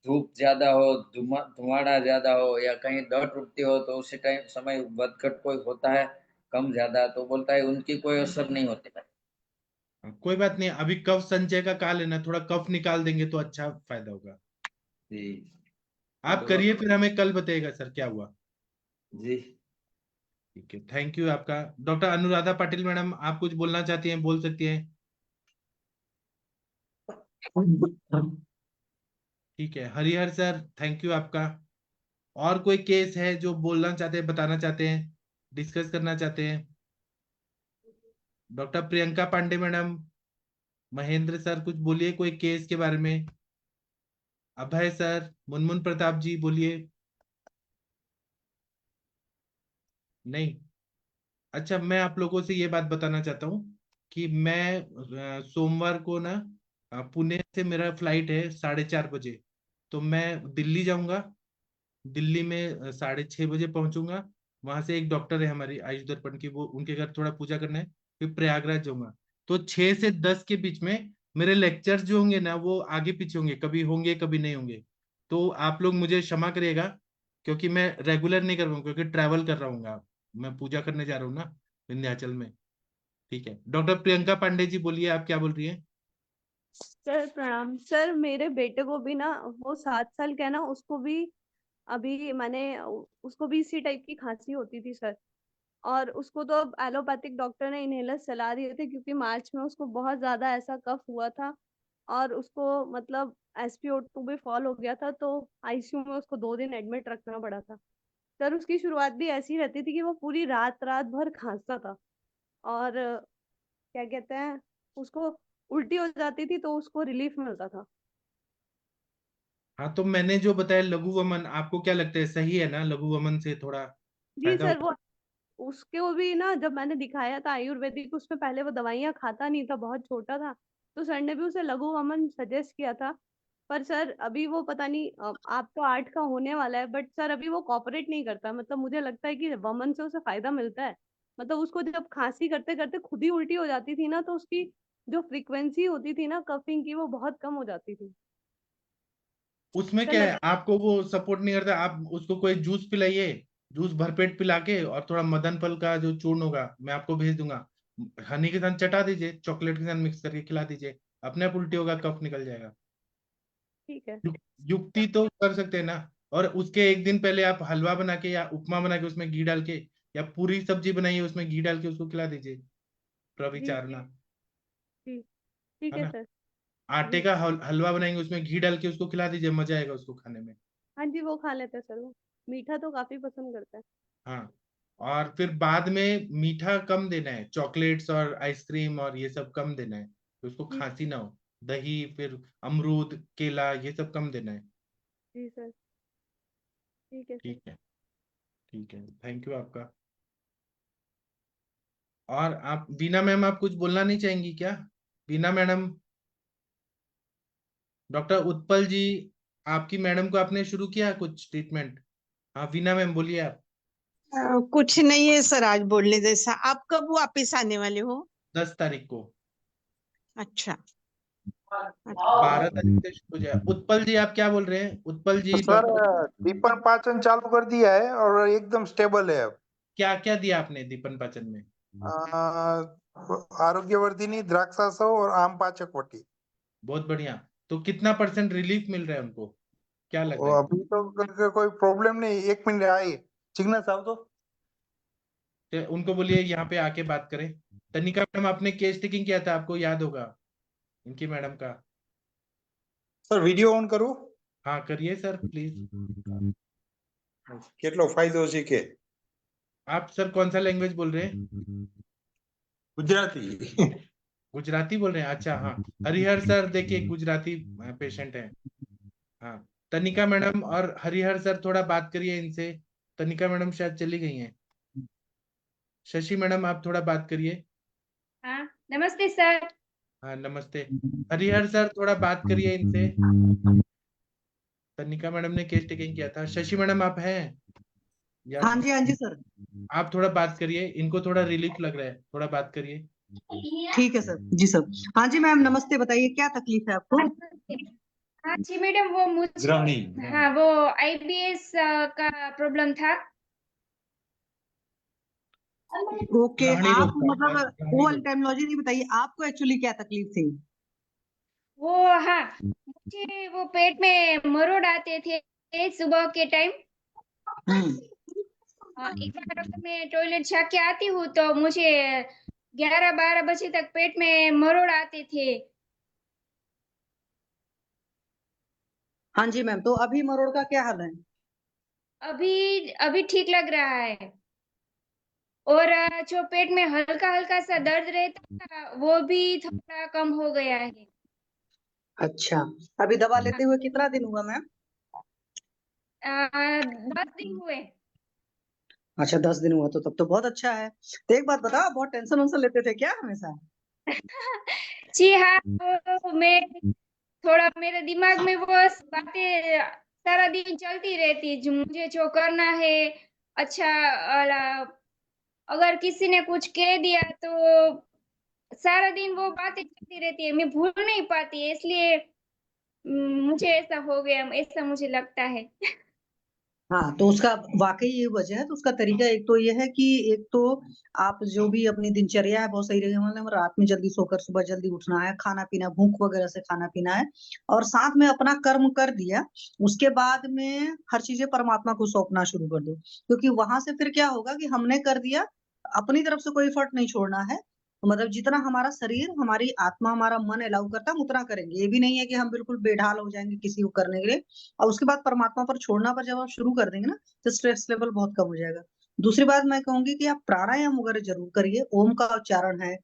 Speaker 9: धूप ज्यादा हो, धुआंधा ज्यादा हो, या कहीं दट उठती हो तो उसी टाइम समय बदकट कोई होता है कम ज्यादा, तो बोलता है उनकी कोई असर नहीं होती है।
Speaker 2: कोई बात नहीं, अभी कफ संचय का काल है ना, थोड़ा कफ निकाल देंगे तो अच्छा फायदा होगा।
Speaker 9: जी
Speaker 2: आप करिए, फिर हमें कल बताइएगा सर क्या हुआ।
Speaker 9: जी।
Speaker 2: ठीक है, थैंक यू आपका। डॉक्टर अनुराधा पाटिल मैडम, आप कुछ बोलना चाहती हैं, बोल सकती हैं। ठीक है, हरिहर सर थैंक यू आपका। और कोई केस है जो बोलना चाहते हैं, बताना चाहते हैं, डिस्कस करना चाहते हैं? Doctor Priyanka Pandey madam, Mahendra sir, कुछ बोलिए कोई केस के बारे में। अभय सर, मुनमुन प्रताप जी बोलिए। नहीं? अच्छा, मैं आप लोगों से ये बात बताना चाहता हूँ कि मैं सोमवार को ना पुणे से मेरा फ्लाइट है 4:30 बजे, तो मैं दिल्ली जाऊंगा। दिल्ली में 6:30 बजे पहुंचूंगा। वहां से एक डॉक्टर है हमारी आयुष दर्पण की, वो उनके घर थोड़ा पूजा करना है, फिर प्रयागराज जाऊंगा। तो 6 से 10 के बीच में मेरे लेक्चर्स जो होंगे ना, वो आगे पीछे होंगे कभी नहीं होंगे। तो आप लोग मुझे क्षमा करिएगा, क्योंकि मैं रेगुलर नहीं कर पाऊंगा, क्योंकि ट्रैवल कर रहा हूँ, मैं पूजा करने जा रहा हूँ ना विंध्याचल में। ठीक है, डॉक्टर प्रियंका पांडे जी बोलिए, आप क्या बोल रही हैं?
Speaker 13: सर प्रणाम सर। मेरे बेटे को भी ना, वो 7 साल का है ना, उसको भी अभी मैंने उसको भी इसी टाइप की खांसी होती थी सर। और उसको तो अब एलोपैथिक डॉक्टर ने इनहेलर चला दिए थे, क्योंकि मार्च में उसको बहुत ज्यादा ऐसा कफ हुआ था और उसको मतलब SpO2 भी फॉल हो गया था, तो ICU में उसको 2 दिन एडमिट रखना पड़ा था सर। उसकी शुरुआत भी ऐसी रहती थी कि वो पूरी रात रात भर खांसता था, और क्या कहते हैं, उसको उल्टी हो जाती थी, तो उसको रिलीफ मिलता था।
Speaker 2: हाँ, तो मैंने जो बताया लघु वमन, आपको क्या लगता है सही है ना? लघु वमन से थोड़ा
Speaker 13: जी
Speaker 2: फायदा
Speaker 13: सर,
Speaker 2: होगा?
Speaker 13: वो उसके वो भी ना, जब मैंने दिखाया था आयुर्वेदिक, उसमें पहले वो दवाइयाँ खाता नहीं था, बहुत छोटा था, तो सर ने भी उसे लघु वमन सजेस्ट किया था। पर सर अभी वो पता नहीं, आप तो 8 का होने वाला है, बट सर अभी वो कॉपरेट नहीं करता। मतलब मुझे लगता है कि वमन से उसे फायदा मिलता है। मतलब उसको जब खांसी करते करते खुद ही उल्टी हो जाती थी ना, तो उसकी जो फ्रीक्वेंसी होती थी ना कफिंग की, वो बहुत कम हो जाती थी।
Speaker 2: उसमें
Speaker 13: सर
Speaker 2: क्या
Speaker 13: लग
Speaker 2: है, आपको वो सपोर्ट नहीं करता, आप उसको कोई जूस पिलाइए, जूस भरपेट पिला के, और थोड़ा मदन फल का जो चूर्ण होगा मैं आपको भेज दूंगा, हनी के साथ चटा दीजिए, चॉकलेट के साथ मिक्स करके खिला दीजिए, अपने आप उल्टी होगा, कफ निकल जाएगा।
Speaker 13: ठीक है।
Speaker 2: युक्ति तो कर सकते हैं ना। और उसके एक दिन पहले आप हलवा बना के या उपमा बना के उसमें घी डाल के, या पूरी सब्जी बनाइए उसमें घी डाल के उसको खिला दीजिए,
Speaker 13: जी
Speaker 2: प्रविचारना,
Speaker 13: जी ठीक
Speaker 2: है
Speaker 13: है
Speaker 2: ना।
Speaker 13: सर।
Speaker 2: आटे
Speaker 13: जी
Speaker 2: का हलवा बनाएंगे, उसमें घी डाल के उसको खिला दीजिए, मजा आएगा उसको खाने में।
Speaker 13: हाँ जी, वो खा लेते हैं सर, वो मीठा तो काफी पसंद करता है।
Speaker 2: हाँ, और फिर बाद में मीठा कम देना है, चॉकलेट्स और आइसक्रीम और ये सब कम देना है, तो उसको
Speaker 13: जी
Speaker 2: खांसी ना हो। दही, फिर अमरूद, केला, ये सब कम देना है।
Speaker 13: जी सर। ठीक है सर।
Speaker 2: ठीक है, ठीक है, थैंक यू आपका। और आप बीना मैम, आप कुछ बोलना नहीं चाहेंगी क्या? बीना मैडम, डॉक्टर उत्पल जी, आपकी मैडम को आपने शुरू किया कुछ ट्रीटमेंट? हाँ बीना मैम बोलिए आप।
Speaker 14: कुछ नहीं है सर आज बोलने जैसा। आप कब वापस आने वाले हो?
Speaker 2: 10 तारीख को।
Speaker 14: अच्छा।
Speaker 2: 12 तारीख से शुरू हो जाए। उत्पल जी आप क्या बोल रहे हैं? उत्पल
Speaker 15: तो
Speaker 2: जी,
Speaker 15: सर
Speaker 2: डॉक्टर
Speaker 15: दीपन पाचन चालू कर दिया है और एकदम स्टेबल है अब।
Speaker 2: क्या क्या दिया आपने दीपन पाचन में?
Speaker 15: आरोग्यवर्धिनी, द्राक्षासव और आम पाचक वटी।
Speaker 2: बहुत बढ़िया। तो कितना % रिलीफ मिल रहा है उनको, क्या लग रहा है?
Speaker 15: अभी तो कोई प्रॉब्लम नहीं। 1 मिनट आई चिकना साहब तो
Speaker 2: तो उनको बोलिए यहाँ पे आके बात करें। तनिका मैडम, आपने केस टेकिंग किया था, आपको याद होगा इनकी मैडम का।
Speaker 15: सर वीडियो ऑन करो।
Speaker 2: हाँ करिए सर प्लीज।
Speaker 15: કેટલો ફાયદો છે કે
Speaker 2: आप सर कौन सा लैंग्वेज बोल रहे हैं?
Speaker 15: गुजराती।
Speaker 2: गुजराती बोल रहे हैं, अच्छा। हाँ, हरिहर सर देखिए गुजराती पेशेंट है। हाँ, तनिका मैडम और हरिहर सर थोड़ा बात करिए इनसे। तनिका मैडम शायद चली गई हैं। शशि मैडम आप थोड़ा बात करिए।
Speaker 16: हाँ नमस्ते सर।
Speaker 2: हाँ नमस्ते। हरिहर सर थोड़ा बात करिए इनसे। तनिका मैडम ने केस टेकिंग किया था। शशि मैडम आप हैं या
Speaker 8: हाँ जी सर।
Speaker 2: आप थोड़ा बात करिए, इनको थोड़ा रिलीफ लग रहा है, थोड़ा बात करिए।
Speaker 8: ठीक है सर। जी सर। हाँ जी मैम नमस्ते, बताइए क्या तकलीफ है आपको?
Speaker 1: हाँ जी मैडम, वो मुझे हाँ वो IBS का प्रॉब्लम था।
Speaker 8: ओके,
Speaker 2: ग्रहणी
Speaker 8: आप
Speaker 2: रोग था,
Speaker 8: मतलब
Speaker 2: ग्रहणी
Speaker 8: वो वाली
Speaker 2: रोग।
Speaker 8: टर्मिनोलॉजी नहीं बताइए, आपको एक्चुअली क्या तकलीफ थी?
Speaker 1: वो हाँ, मुझे वो पेट में मरोड़ आते थे सुबह के टाइम। एक बार अगर मैं टॉयलेट जाके आती हूँ तो मुझे 11-12 बजे तक पेट में मरोड़ आते थे।
Speaker 8: हाँ जी मैम, तो अभी मरोड़ का क्या हाल है?
Speaker 1: अभी अभी ठीक लग रहा है। और जो पेट में हल्का हल्का सा दर्द रहता था वो भी थोड़ा कम हो गया है।
Speaker 8: अच्छा, अभी दवा लेते हुए कितना दिन हुआ मैम?
Speaker 1: 10 दिन हुए।
Speaker 8: अच्छा 10 दिन हुआ, तो तब तो बहुत अच्छा है। तो एक बात बताओ, बहुत टेंशन वेंशन लेते थे क्या हमेशा?
Speaker 1: जी हाँ, वो मैं थोड़ा मेरे दिमाग में वो बातें सारा दिन चलती रहती, जो मुझे जो करना है। अच्छा, अगर किसी ने कुछ कह दिया तो सारा दिन वो बातें चलती रहती है, मैं भूल नहीं पाती है, इसलिए मुझे ऐसा हो गया, ऐसा मुझे लगता है।
Speaker 8: हाँ, तो उसका वाकई ये वजह है। तो उसका तरीका एक तो ये है कि एक तो आप जो भी अपनी दिनचर्या है बहुत सही रही, मतलब रात में जल्दी सोकर सुबह जल्दी उठना है, खाना पीना भूख वगैरह से खाना पीना है, और साथ में अपना कर्म कर दिया, उसके बाद में हर चीजें परमात्मा को सौंपना शुरू कर दो। क्योंकि वहां से फिर क्या होगा कि हमने कर दिया, अपनी तरफ से कोई एफर्ट नहीं छोड़ना है। तो मतलब जितना हमारा शरीर हमारी आत्मा हमारा मन अलाउ करता है हम उतना करेंगे। ये भी नहीं है कि हम बिल्कुल बेढाल हो जाएंगे किसी को करने के लिए। और उसके बाद परमात्मा पर छोड़ना पर जब आप शुरू कर देंगे ना, तो स्ट्रेस लेवल बहुत कम हो जाएगा। दूसरी बात मैं कहूंगी कि आप प्राणायाम वगैरह जरूर करिए। ओम का उच्चारण है,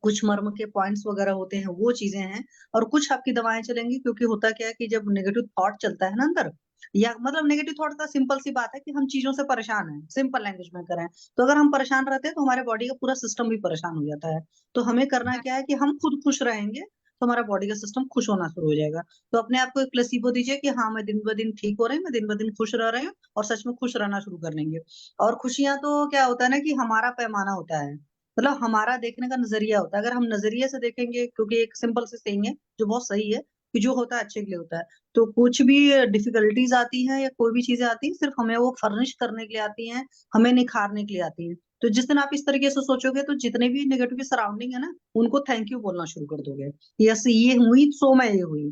Speaker 8: कुछ मर्म के पॉइंट्स वगैरह होते हैं, वो चीजें हैं। और कुछ आपकी दवाएं चलेंगी, क्योंकि होता क्या है कि जब नेगेटिव थॉट चलता है ना अंदर, या मतलब नेगेटिव थॉट का सिंपल सी बात है कि हम चीजों से परेशान हैं, सिंपल लैंग्वेज में करें तो अगर हम परेशान रहते हैं तो हमारे बॉडी का पूरा सिस्टम भी परेशान हो जाता है। तो हमें करना क्या है कि हम खुद खुश रहेंगे तो हमारा बॉडी का सिस्टम खुश होना शुरू हो जाएगा। तो अपने आप को एक प्लेसिबो दीजिए कि हाँ मैं दिन ब दिन ठीक हो रही हूँ, मैं दिन ब दिन खुश रह रही हूँ, और सच में खुश रहना शुरू कर लेंगे। और खुशियां तो क्या होता है ना कि हमारा पैमाना होता है, मतलब हमारा देखने का नजरिया होता है। अगर हम नजरिए से देखेंगे, क्योंकि एक सिंपल से सेइंग है जो बहुत सही है कि जो होता है अच्छे के लिए होता है। तो कुछ भी डिफिकल्टीज आती हैं या कोई भी चीजें आती हैं, सिर्फ हमें वो फर्निश करने के लिए आती हैं, हमें निखारने के लिए आती हैं। तो जिस दिन आप इस तरीके से सोचोगे तो जितने भी नेगेटिव सराउंडिंग है ना, उनको थैंक यू बोलना शुरू कर दोगे। यस ये हुई सो मैं ये हुई।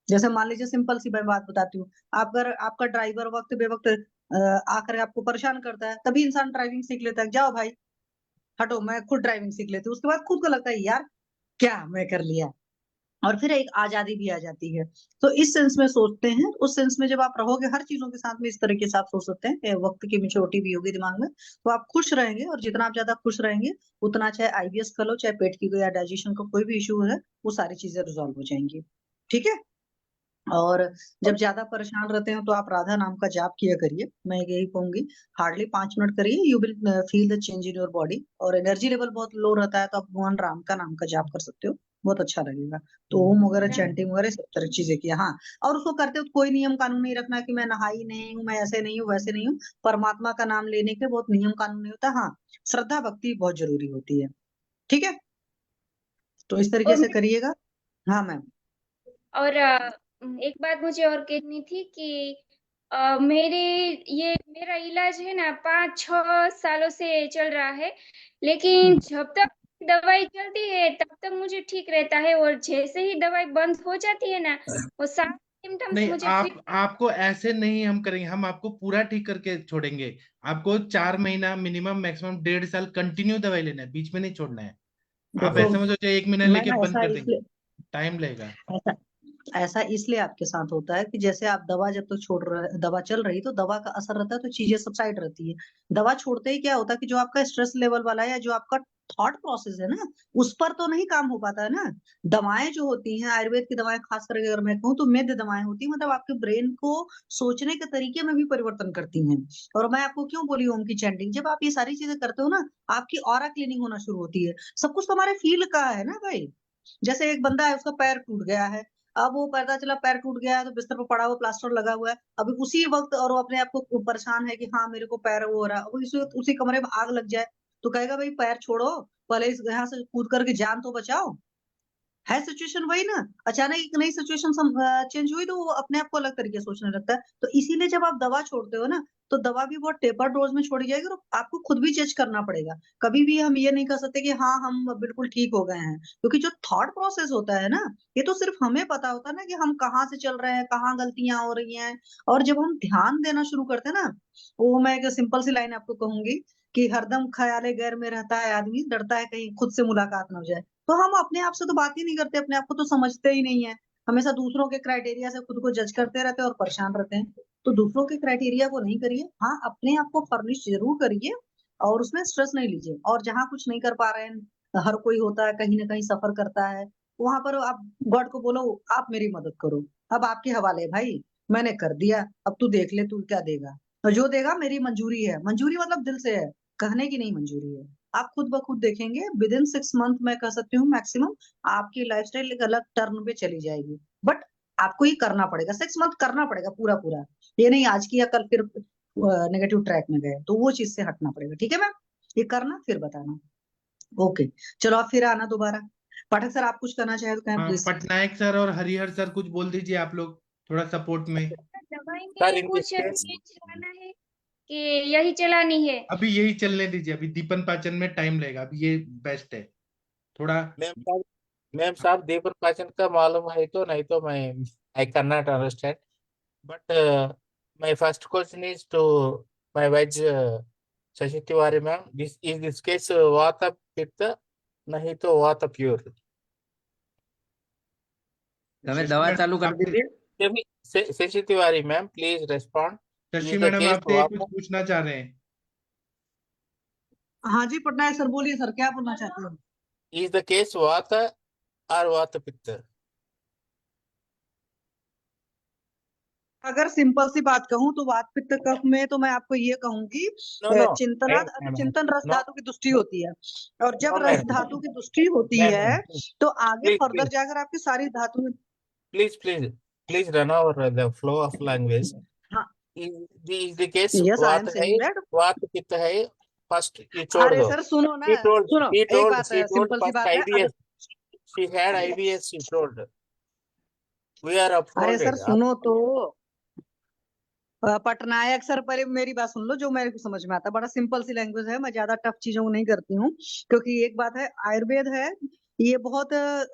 Speaker 8: जैसे मान लीजिए सिंपल सी मैं बात बताती हूँ, आप अगर आपका ड्राइवर वक्त बेवक्त आकर आपको परेशान करता है, तभी इंसान ड्राइविंग सीख लेता है, जाओ भाई हटो मैं खुद ड्राइविंग सीख लेती हूँ। उसके बाद खुद को लगता है यार क्या मैं कर लिया, और फिर एक आजादी भी आ जाती है। तो इस सेंस में सोचते हैं, उस सेंस में जब आप रहोगे हर चीजों के साथ में इस तरीके से आप सोच सकते हैं कि वक्त की मेच्योरिटी भी होगी दिमाग में, तो आप खुश रहेंगे। और जितना आप ज्यादा खुश रहेंगे उतना, चाहे IBS का लो, चाहे पेट की या डाइजेशन का कोई भी इश्यू है, वो सारी चीजें रिजॉल्व हो जाएंगी। ठीक है। और जब ज्यादा परेशान रहते हैं तो आप राधा नाम का जाप किया करिए, मैं यही कहूंगी। हार्डली 5 मिनट करिए, you will feel the change in your body. और एनर्जी लेवल बहुत लो रहता है तो आप भगवान राम का नाम का जाप कर सकते हो, बहुत अच्छा लगेगा। तो ओम वगैरह चैंटिंग वगैरह सब तरह की चीजें किया। हाँ, और उसको करते हो कोई नियम कानून नहीं रखना कि मैं नहाई नहीं हूँ, मैं ऐसे नहीं हूँ वैसे नहीं हूँ। परमात्मा का नाम लेने के बहुत नियम कानून नहीं होता। हाँ, श्रद्धा भक्ति बहुत जरूरी होती है। ठीक है, तो इस तरीके से करिएगा। हाँ मैम।
Speaker 1: और एक बात मुझे और कहनी थी कि मेरे ये मेरा इलाज है ना 5-6 सालों से चल रहा है, लेकिन जब तक दवाई चलती है तब तक मुझे ठीक रहता है, और जैसे ही दवाई बंद हो जाती है ना, वो सारे सिम्टम्स
Speaker 2: नहीं,
Speaker 1: मुझे फिर
Speaker 2: आपको ऐसे नहीं हम करेंगे, हम आपको पूरा ठीक करके छोड़ेंगे। आपको 4 महीना मिनिमम मैक्सिमम 1.5 साल कंटिन्यू दवाई लेना है, बीच में नहीं छोड़ना है। आप
Speaker 8: देखो
Speaker 2: ऐसे मत सोचिए 1 महीना
Speaker 8: मैं
Speaker 2: लेके बंद
Speaker 8: ऐसा
Speaker 2: कर देंगे,
Speaker 8: इसलिए
Speaker 2: टाइम लगेगा।
Speaker 8: ऐसा ऐसा इसलिए आपके साथ होता है कि जैसे आप दवा जब तक छोड़ रहे, दवा चल रही तो दवा का असर रहता है तो चीजें सबसाइड रहती है। दवा छोड़ते ही क्या होता है कि जो आपका स्ट्रेस लेवल वाला है या जो आपका थॉट प्रोसेस है ना, उस पर तो नहीं काम हो पाता है ना। दवाएं जो होती हैं, आयुर्वेद की दवाएं खास करके अगर मैं कहूँ तो मेद दवाएं होती हैं, मतलब आपके ब्रेन को सोचने के तरीके में भी परिवर्तन करती हैं। और मैं आपको क्यों बोली ओम की चैंटिंग, जब आप ये सारी चीजें करते हो ना, आपकी ऑरा क्लीनिंग होना शुरू होती है। सब कुछ तो हमारे फील का है ना भाई। जैसे एक बंदा है, उसका पैर टूट गया है, अब वो पता चला पैर टूट गया है तो बिस्तर पर पड़ा हुआ, प्लास्टर लगा हुआ है, अभी उसी वक्त, और वो अपने आप को परेशान है कि हाँ मेरे को पैर वो हो रहा है, अब उसी कमरे में आग लग जाए तो कहेगा भाई पैर छोड़ो, पहले इस यहाँ से कूद करके जान तो बचाओ। है सिचुएशन वही ना, अचानक एक नई सिचुएशन चेंज हुई तो वो अपने आप को अलग तरीके से सोचने लगता है। तो इसीलिए जब आप दवा छोड़ते हो ना, तो दवा भी बहुत टेपर डोज में छोड़ी जाएगी और आपको खुद भी जज करना पड़ेगा। कभी भी हम ये नहीं कर सकते कि हाँ हम बिल्कुल ठीक हो गए हैं, क्योंकि जो थॉट प्रोसेस होता है ना, ये तो सिर्फ हमें पता होता है ना कि हम कहाँ से चल रहे हैं, कहाँ गलतियां हो रही हैं। और जब हम ध्यान देना शुरू करते हैं ना, वो मैं एक सिंपल सी लाइन आपको कहूंगी कि हरदम ख्याले गैर में रहता है आदमी, डरता है कहीं खुद से मुलाकात न हो जाए। तो हम अपने आप से तो बात ही नहीं करते, अपने आप को तो समझते ही नहीं है, हमेशा दूसरों के क्राइटेरिया से खुद को जज करते रहते हैं और परेशान रहते हैं। तो दूसरों के क्राइटेरिया को नहीं करिए, हाँ अपने आप को फर्निश जरूर करिए और उसमें स्ट्रेस नहीं लीजिए। और जहाँ कुछ नहीं कर पा रहे हैं, हर कोई होता है कहीं ना कहीं सफर करता है, वहां पर आप गॉड को बोलो आप मेरी मदद करो, अब आपके हवाले है भाई, मैंने कर दिया, अब तू देख ले तू क्या देगा, और जो देगा मेरी मंजूरी है, मंजूरी मतलब दिल से है, कहने की नहीं मंजूरी है। आप खुद ब खुद देखेंगे विद इन 6 मंथ मैं कह सकती हूँ मैक्सिमम, आपकी लाइफस्टाइल एक अलग टर्न पे चली जाएगी। बट आपको ही करना पड़ेगा, 6 मंथ करना पड़ेगा पूरा पूरा, ये नहीं आज किया कल फिर नेगेटिव ट्रैक में गए, तो वो चीज से हटना पड़ेगा। ठीक है मैम, ये करना फिर बताना। ओके, चलो आप फिर आना दोबारा। पाठक सर आप कुछ करना चाहे तो कहें
Speaker 2: हाँ,
Speaker 8: प्लीज।
Speaker 2: पटनायक सर और हरिहर सर कुछ बोल दीजिए आप लोग थोड़ा सपोर्ट में।
Speaker 1: दवाई
Speaker 12: सर
Speaker 1: में
Speaker 12: इन
Speaker 1: कुछ
Speaker 12: दिस
Speaker 1: चेंज लाना है कि यही चलानी है?
Speaker 2: अभी यही चलने दीजिए, अभी दीपन पाचन में टाइम लगेगा, अभी ये बेस्ट है थोड़ा।
Speaker 12: मैम साहब दीपक पाचन का मालूम है तो, नहीं तो मैं I can not understand, but my first question is to my wise Shashi Tiwari ma'am, this case वात पित्त नहीं तो वात प्योर।
Speaker 9: તમે દવા ચાલુ કરી દીધી?
Speaker 12: Shashi Tiwari ma'am please respond.
Speaker 2: Shashi madam आपसे कुछ पूछना चाह रहे हैं।
Speaker 8: हाँ जी पटनायक सर बोलिए सर, क्या बोलना चाहते हो?
Speaker 12: इज द केस वात और वात पित्त?
Speaker 8: अगर सिंपल सी बात कहूँ तो वात पित्त कफ में तो मैं आपको ये कहूंगी चिंतन रस धातु की दुष्टि होती है, और जब रस धातु की दुष्टि होती है तो आगे फर्दर जाकर आपकी सारी धातु।
Speaker 12: Please please please run over the flow of language. Is the case वात है, वात पित्त है, फर्स्ट ये छोड़
Speaker 8: अरे
Speaker 12: दो।
Speaker 8: सर सुनो ना, सुनो एक बात है, सिंपल सी बात है।
Speaker 12: IBS, she had IBS, she told. We are
Speaker 8: अरे
Speaker 12: uploaded.
Speaker 8: सर सुनो तो, पटनायक सर पहले मेरी बात सुन लो, जो मेरे को समझ में आता है, बड़ा सिंपल सी लैंग्वेज है, मैं ज्यादा टफ चीजों को नहीं करती हूँ। क्योंकि एक बात है आयुर्वेद है, ये बहुत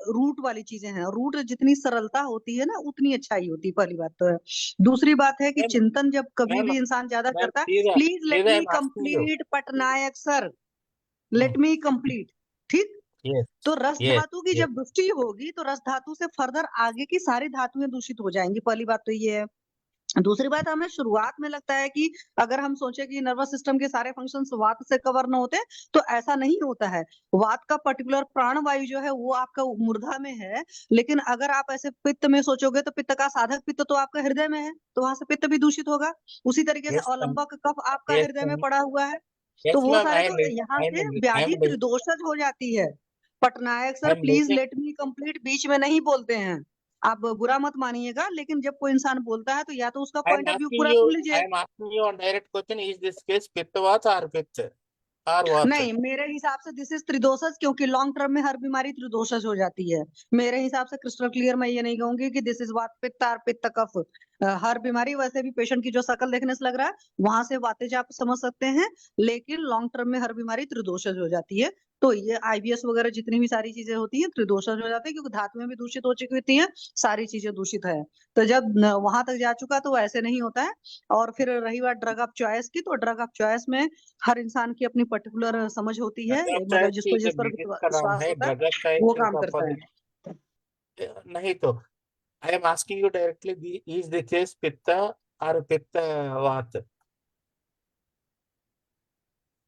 Speaker 8: रूट वाली चीजें हैं, रूट जितनी सरलता होती है ना उतनी अच्छाई होती है, पहली बात तो है। दूसरी बात है कि चिंतन जब कभी भी इंसान ज्यादा करता है, please let me complete Patnaik sir, late me complete, ठीक। तो रस धातु की जब दुष्टि होगी तो रस धातु से फर्दर आगे की सारी धातुएं दूषित हो जाएंगी, पहली बात तो ये है। दूसरी बात, हमें शुरुआत में लगता है कि अगर हम सोचे कि नर्वस सिस्टम के सारे फंक्शंस वात से कवर न होते, तो ऐसा नहीं होता है। वात का पर्टिकुलर प्राण वायु जो है वो आपका मूर्धा में है, लेकिन अगर आप ऐसे पित्त में सोचोगे तो पित्त का साधक पित्त तो आपका हृदय में है, तो वहां से पित्त भी दूषित होगा। उसी तरीके से अवलंबक कफ आपका हृदय में पड़ा हुआ है, तो वो सारे तो यहाँ से व्याधि त्रिदोषज हो जाती है। Patnaik sir please let me complete, बीच में नहीं बोलते हैं, आप बुरा मत मानिएगा, लेकिन जब कोई इंसान बोलता है तो या तो उसका पॉइंट ऑफ व्यू पूरा सुन लीजिए।
Speaker 12: I am asking you on direct question, is this case पित्तवात or पित्त और वात?
Speaker 8: नहीं, मेरे हिसाब से दिस इज त्रिदोषज, क्योंकि लॉन्ग टर्म में हर बीमारी त्रिदोषज हो जाती है। मेरे हिसाब से क्रिस्टल क्लियर मैं ये नहीं कहूंगी कि दिस इज वात पित्त और पित्त कफ। हर बीमारी, वैसे भी पेशेंट की जो शकल देखने से लग रहा है वहां से वातेज आप समझ सकते हैं, लेकिन लॉन्ग टर्म में हर बीमारी त्रिदोषज हो जाती है। तो ये IBS वगैरह जितनी भी सारी चीजें होती हैं त्रिदोषज हो जाते हैं, क्योंकि धातुएं भी दूषित हो चुकी होती हैं, सारी चीजें दूषित है। तो जब वहां तक जा चुका तो ऐसे नहीं होता है। और फिर रही बात ड्रग ऑफ चॉइस की, तो ड्रग ऑफ चॉइस में हर इंसान की अपनी पर्टिकुलर समझ होती है, मतलब जिसको जिस पर विश्वास होता है वो काम करता है।
Speaker 12: नहीं तो I am asking you directly, is the case pitta or pitta vat?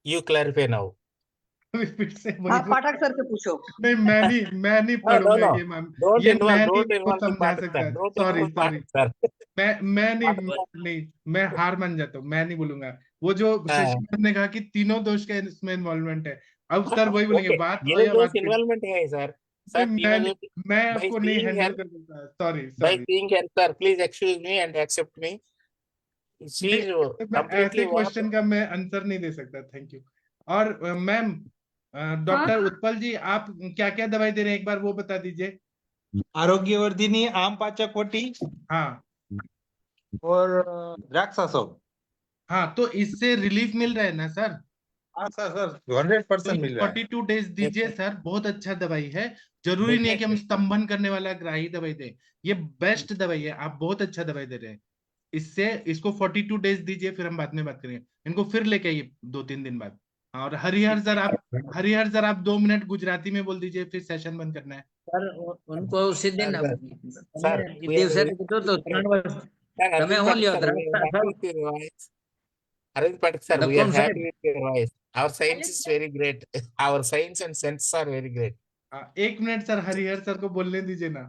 Speaker 12: You clarify now.
Speaker 2: फिर से
Speaker 8: आप पाठक सर से पूछो।
Speaker 2: नहीं, मैं नहीं पढ़ूंगा ये मैम, ये मैं नहीं को समझा सकता। सॉरी मैं नहीं, मैं हार मान जाता हूँ, मैं नहीं बोलूंगा। वो जो शशि ने कहा कि तीनों दोष के इसमें इन्वॉल्वमेंट है, अब सर वही बोलेंगे बात
Speaker 12: ये दोष इन्वॉल्वमेंट है सर, Sir,
Speaker 2: मैं
Speaker 12: by
Speaker 2: आपको नहीं
Speaker 12: seeing
Speaker 2: हैंडल
Speaker 12: her,
Speaker 2: कर सकता, sorry
Speaker 12: by
Speaker 2: sorry.
Speaker 12: seeing her, sir, please excuse me and accept me. She
Speaker 2: नहीं,
Speaker 12: is
Speaker 2: मैं ऐसे
Speaker 12: completely what?
Speaker 2: क्वेश्चन का मैं आंसर नहीं दे सकता, थैंक यू। और मैम, डॉक्टर उत्पल जी, आप क्या क्या दवाई दे रहे हैं एक बार वो बता दीजिए।
Speaker 16: आरोग्यवर्धिनी, आम पाचक वटी
Speaker 2: हाँ
Speaker 16: और द्राक्षासव।
Speaker 2: हाँ, तो इससे रिलीफ मिल रहा है ना सर?
Speaker 16: हाँ सर 100% मिल रहा है।
Speaker 2: 42 डेज दीजिए सर, बहुत अच्छा दवाई है। जरूरी नहीं है कि हम स्तंभन करने वाला ग्राही दवाई दें, ये बेस्ट दवाई है, आप बहुत अच्छा दवाई दे रहे हैं। इसको 42 डेज दीजिए, फिर हम बाद में बात करेंगे। इनको फिर लेके आइए 2-3 दिन बाद। और हरिहर सर आप 2 मिनट गुजराती में बोल दीजिए, फिर सेशन बंद करना है।
Speaker 9: सर उनको उसी दिन
Speaker 12: Sir, we are
Speaker 9: દિવસે
Speaker 12: very
Speaker 9: કીધું તો 3 વર્ષ
Speaker 12: Sir,
Speaker 9: તમે
Speaker 12: Arvind
Speaker 9: હું
Speaker 12: Pathak
Speaker 9: લ્યો
Speaker 12: sir, we are happy with your voice. Arvind Pathak sir, we are
Speaker 9: Nakum
Speaker 12: happy
Speaker 9: સાહેબ
Speaker 12: with your voice. Our science is very great. Our science and sense are very great.
Speaker 2: 1 minute sir, Harihar sir को बोलने दीजिए ना।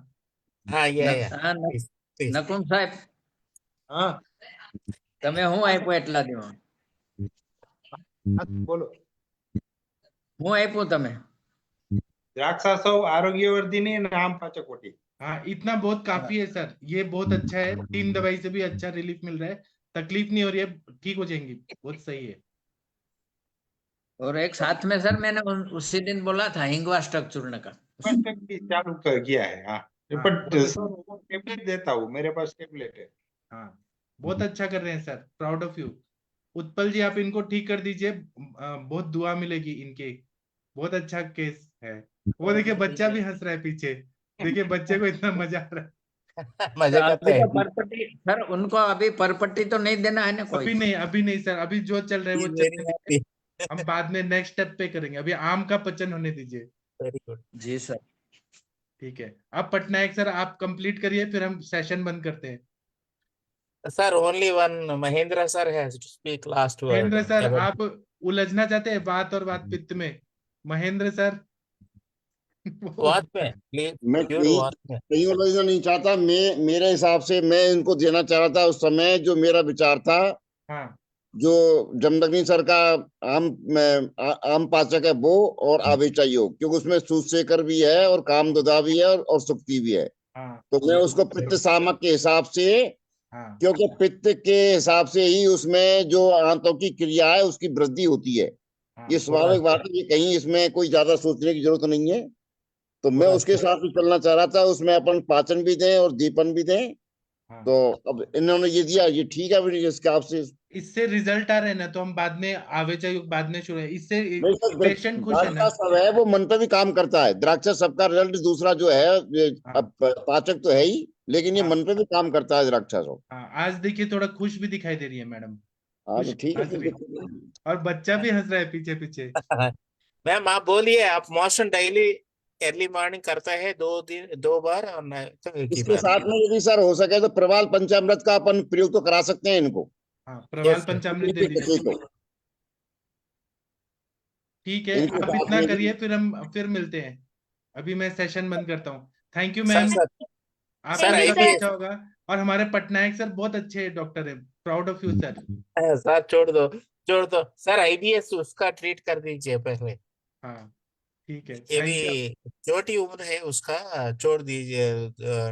Speaker 12: Yeah.
Speaker 9: હા,
Speaker 12: Please, please.
Speaker 9: નકુમ સાહેબ
Speaker 16: हाँ
Speaker 9: તમે હું આપ્યું એટલા દિવસ
Speaker 16: बोलो।
Speaker 9: હું આપ્યું તમે
Speaker 16: द्राक्षासव, आरोग्यवर्धिनी और आम पाचक वटी।
Speaker 2: हाँ, इतना बहुत काफी है सर, ये बहुत अच्छा है। 3 दवाई से भी अच्छा रिलीफ मिल रहा है, तकलीफ नहीं हो रही है, ठीक हो जाएंगी, बहुत सही है।
Speaker 9: और एक साथ में सर मैंने उसी दिन बोला था हिंगवाष्टक चूर्ण का
Speaker 16: चालू कर किया है। हाँ
Speaker 2: हाँ,
Speaker 16: बट
Speaker 2: बहुत
Speaker 16: टेबलेट देता हूँ, मेरे पास टेबलेट है।
Speaker 2: हाँ, बहुत अच्छा कर रहे हैं sir, proud of you. Utpal ji, आप इनको ठीक कर दीजिए, बहुत दुआ मिलेगी इनके। बहुत अच्छा केस है। वो देखिए, बच्चा भी हंस रहा है पीछे, देखिए बच्चे को इतना मजा आ रहा है।
Speaker 12: मजा करते
Speaker 9: अभी
Speaker 12: हैं।
Speaker 9: तो परपट्टी सर उनको अभी परपट्टी तो नहीं देना है ना कोई
Speaker 2: अभी नहीं सर, अभी जो चल रहा है वो
Speaker 12: He is
Speaker 2: चलने
Speaker 12: very
Speaker 2: दीजिए,
Speaker 12: happy.
Speaker 2: हम बाद में नेक्स्ट स्टेप पे करेंगे। अभी आम का पचन होने दीजिए।
Speaker 12: Very good.
Speaker 9: जी सर
Speaker 2: ठीक है, अब पटनायक सर आप कंप्लीट करिए, फिर हम सेशन बंद करते हैं।
Speaker 12: Sir, only one Mahendra sir has to speak last word.
Speaker 2: Mahendra sir,
Speaker 12: about-
Speaker 2: आप उलझना चाहते हैं बात और बात पित्त में? महेंद्र सर
Speaker 12: What में? Please,
Speaker 17: मैं
Speaker 12: pure
Speaker 17: कहीं
Speaker 12: what में?
Speaker 17: कहीं उलझना नहीं चाहता। मेरे हिसाब से मैं इनको देना चाह रहा था उस समय, जो मेरा विचार था,
Speaker 2: हाँ
Speaker 17: जो जमदग्नि सर का आम पाचक है वो, और आवेचा योग, क्योंकि उसमें सूतशेखर भी है और कामदुदा भी है और सुक्ति भी है।
Speaker 2: हाँ
Speaker 17: तो मैं उसको पित्त सामक के हिसाब से,
Speaker 2: हाँ
Speaker 17: क्योंकि पित्त के हिसाब से ही उसमें जो आंतों की क्रिया है उसकी वृद्धि होती है। ये स्वाभाविक बात है, ये कहीं इसमें कोई ज्यादा सोचने की जरूरत नहीं है। तो मैं उसके साथ ही चलना चाह रहा था, उसमें अपन पाचन भी दें और दीपन भी दें।
Speaker 2: हाँ।
Speaker 17: तो अब इन्होंने ये दिया, ये ठीक है। फिर इसके आपसे
Speaker 2: इससे रिजल्ट आ रहे हैं ना, तो हम बाद में आवेचा युग बाद में शुरू है, इससे
Speaker 17: नहीं सर,
Speaker 2: पेशेंट खुश है ना।
Speaker 17: द्राक्षा सब है वो मन पे भी काम करता है। द्राक्षा सबका रिजल्ट दूसरा जो है,
Speaker 2: हाँ।
Speaker 17: अब पाचक तो है ही, लेकिन ये
Speaker 2: हाँ।
Speaker 17: मन पे भी काम करता है द्राक्षा सब।
Speaker 2: हाँ, आज देखिए थोड़ा खुश भी दिखाई दे रही है मैडम,
Speaker 17: हाँ तो
Speaker 2: खुश
Speaker 17: ठीक है
Speaker 2: हंस रही है। और बच्चा भी हंस रहा है पीछे पीछे।
Speaker 12: मैम आप बोलिए, आप मोशन डेली अर्ली मॉर्निंग करता है 2 बार और तो एक ही
Speaker 17: इसके
Speaker 12: बार?
Speaker 17: साथ में यदि सर हो सके तो प्रवाल पंचामृत का अपन प्रयोग तो करा सकते हैं इनको।
Speaker 2: हाँ, प्रवाल
Speaker 12: Yes, sir.
Speaker 2: पंचामृत दे दीजिए। ठीक है,
Speaker 17: इनके
Speaker 2: आप
Speaker 17: साथ
Speaker 2: इतना
Speaker 17: में
Speaker 2: करिए, फिर हम फिर मिलते हैं। अभी मैं सेशन बंद करता हूँ। Thank you
Speaker 12: sir
Speaker 2: ma'am,
Speaker 12: sir
Speaker 2: आपका
Speaker 12: सर
Speaker 2: सब
Speaker 12: IBS
Speaker 2: अच्छा होगा। और हमारे पटनायक सर बहुत अच्छे डॉक्टर है, proud of you sir.
Speaker 12: Sir छोड़ दो सर, IBS उसका ट्रीट कर दीजिए पहले।
Speaker 2: हाँ ठीक है,
Speaker 12: ये
Speaker 2: थैंक यू।
Speaker 12: भी छोटी उम्र है उसका, छोड़ दीजिए,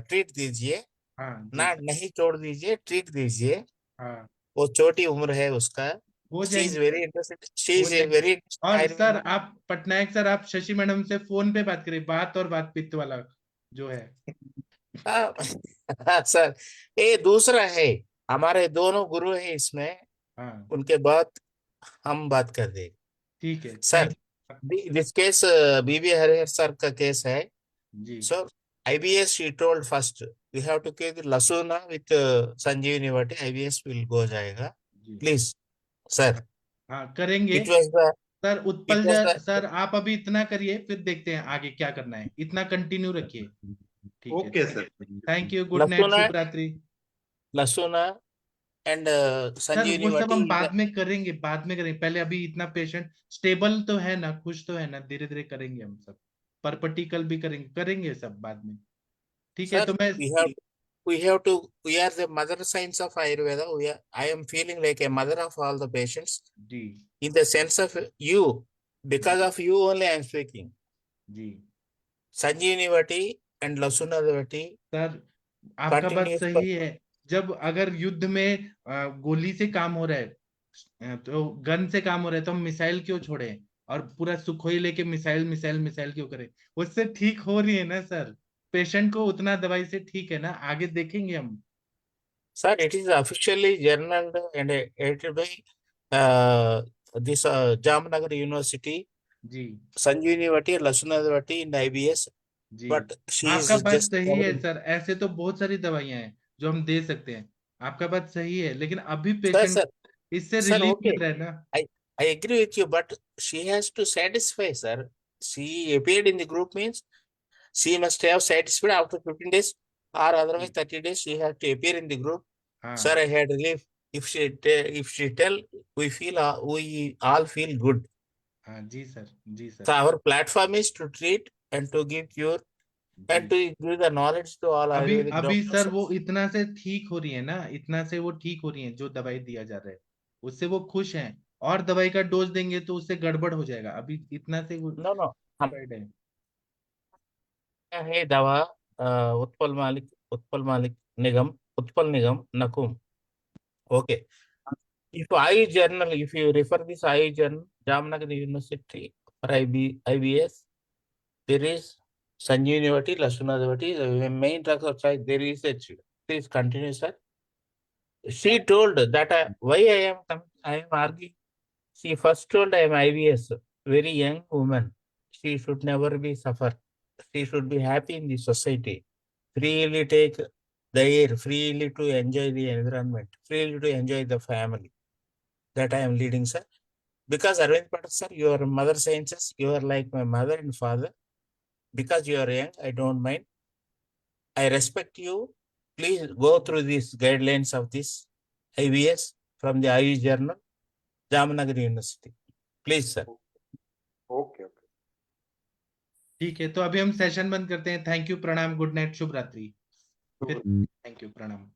Speaker 12: ट्रीट दीजिए
Speaker 2: हाँ जी,
Speaker 12: ना, नहीं छोड़ दीजिए, ट्रीट दीजिए।
Speaker 2: हाँ
Speaker 12: वो छोटी उम्र है उसका।
Speaker 2: हो
Speaker 12: शी इज
Speaker 2: जाएंगे,
Speaker 12: वेरी इंटरेस्टेड, शी
Speaker 2: हो
Speaker 12: इज
Speaker 2: जाएंगे।
Speaker 12: वेरी
Speaker 2: और सर आप पटनायक सर, आप शशि मैडम से फोन पे बात करिए, बात और बात पित्त वाला जो है।
Speaker 12: सर ये दूसरा है, हमारे दोनों गुरु है इसमें,
Speaker 2: हाँ
Speaker 12: उनके बाद हम बात कर देंगे।
Speaker 2: ठीक है
Speaker 12: sir this case B B Harihar का केस है।
Speaker 2: जी।
Speaker 12: So IBS she told first we have to give the Lasuna with Sanjeevani Vati, IBS will go जाएगा
Speaker 2: जी।
Speaker 12: please sir।
Speaker 2: हाँ करेंगे
Speaker 12: It was the
Speaker 2: sir. Utpal
Speaker 12: it was the
Speaker 2: sir आप अभी इतना करिए, फिर देखते हैं आगे क्या करना है, इतना कंटिन्यू रखिए। ठीक है,
Speaker 16: okay sir.
Speaker 2: Thank you, good night,
Speaker 12: Lasuna
Speaker 2: शुभ रात्रि।
Speaker 12: Lasuna and
Speaker 2: सर
Speaker 12: Sanjeevani
Speaker 2: वो सब हम
Speaker 12: Vati
Speaker 2: बाद में करेंगे, बाद में करेंगे। पहले अभी इतना पेशेंट स्टेबल तो है ना, खुश तो है ना, धीरे धीरे करेंगे हम सब। परपटिकल भी करेंगे सब बाद में। ठीक है,
Speaker 12: sir
Speaker 2: तो मैं
Speaker 12: we are the mother science of Ayurveda, I am feeling like a mother of all the patients
Speaker 2: जी
Speaker 12: in the sense of you, because of you only I am speaking।
Speaker 2: जी
Speaker 12: Sanjeevani and Lasunadavati
Speaker 2: सर आपका बात
Speaker 12: continuous
Speaker 2: सही है। जब अगर युद्ध में गोली से काम हो रहा है, तो गन से काम हो रहा है, तो हम मिसाइल क्यों छोड़े और पूरा सुखोई लेके मिसाइल मिसाइल मिसाइल क्यों करें? उससे ठीक हो रही है ना सर, पेशेंट को उतना दवाई से ठीक है ना, आगे देखेंगे हम।
Speaker 12: Sir, it is officially journaled and edited by this Jamnagar University,
Speaker 2: ji
Speaker 12: Sanjeevani Vati, Lasunadavati in IBS,
Speaker 2: ji
Speaker 12: but she
Speaker 2: आपका
Speaker 12: is
Speaker 2: बात
Speaker 12: just
Speaker 2: सही है
Speaker 12: covering.
Speaker 2: सर, ऐसे तो बहुत सारी दवाइयां हैं जो हम दे सकते हैं, आपका बात सही है, लेकिन अभी
Speaker 12: Sir,
Speaker 2: पेशेंट
Speaker 12: sir,
Speaker 2: इससे
Speaker 12: sir,
Speaker 2: रिलीफ
Speaker 12: okay.
Speaker 2: मिल रहा है ना।
Speaker 12: I agree with you, but she has to satisfy, sir. She appeared in the group means she must have satisfied after 15 days or otherwise 30 days. She has to appear in the group. Sir,
Speaker 2: हाँ
Speaker 12: I had relief. If she tell, we all feel good.
Speaker 2: हाँ जी सर, जी
Speaker 12: So
Speaker 2: sir,
Speaker 12: our platform is to treat and to give cure and
Speaker 2: जी।
Speaker 12: to give the knowledge to all
Speaker 2: अभी
Speaker 12: Ayurvedic
Speaker 2: अभी
Speaker 12: doctors.
Speaker 2: सर वो इतना से ठीक हो रही है ना, इतना से वो ठीक हो रही है, जो दवाई दिया जा रहा है उससे वो खुश हैं, और दवाई का डोज देंगे तो उससे गड़बड़ हो जाएगा, अभी इतना से वो
Speaker 12: No, no. हम
Speaker 2: satisfied है।
Speaker 12: क्या है दवा उत्पल मालिक निगम उत्पल निगम नकुम. Okay. If you refer this IU journal, Jamnagar University or IBS, there is Sanjeevani Vati, Lasunadavati, the main drugs of choice, there is a please continue, sir. She told that why I am arguing. She first told I am IBS, very young woman. She should never be suffer. She should be happy in the society. Freely take the air, freely to enjoy the environment, freely to enjoy the family. That I am leading, sir. Because Arvind Patel, sir, your mother sciences, you are like my mother and father. Because you are young, I don't mind. I respect you. Please go through these guidelines of this IBS from the IU journal, Jamnagar University. Please, sir.
Speaker 15: Okay okay
Speaker 2: ठीक है, तो अभी हम सेशन बंद करते हैं। थैंक यू, प्रणाम, गुड नाइट, शुभ रात्रि। फिर थैंक यू, प्रणाम।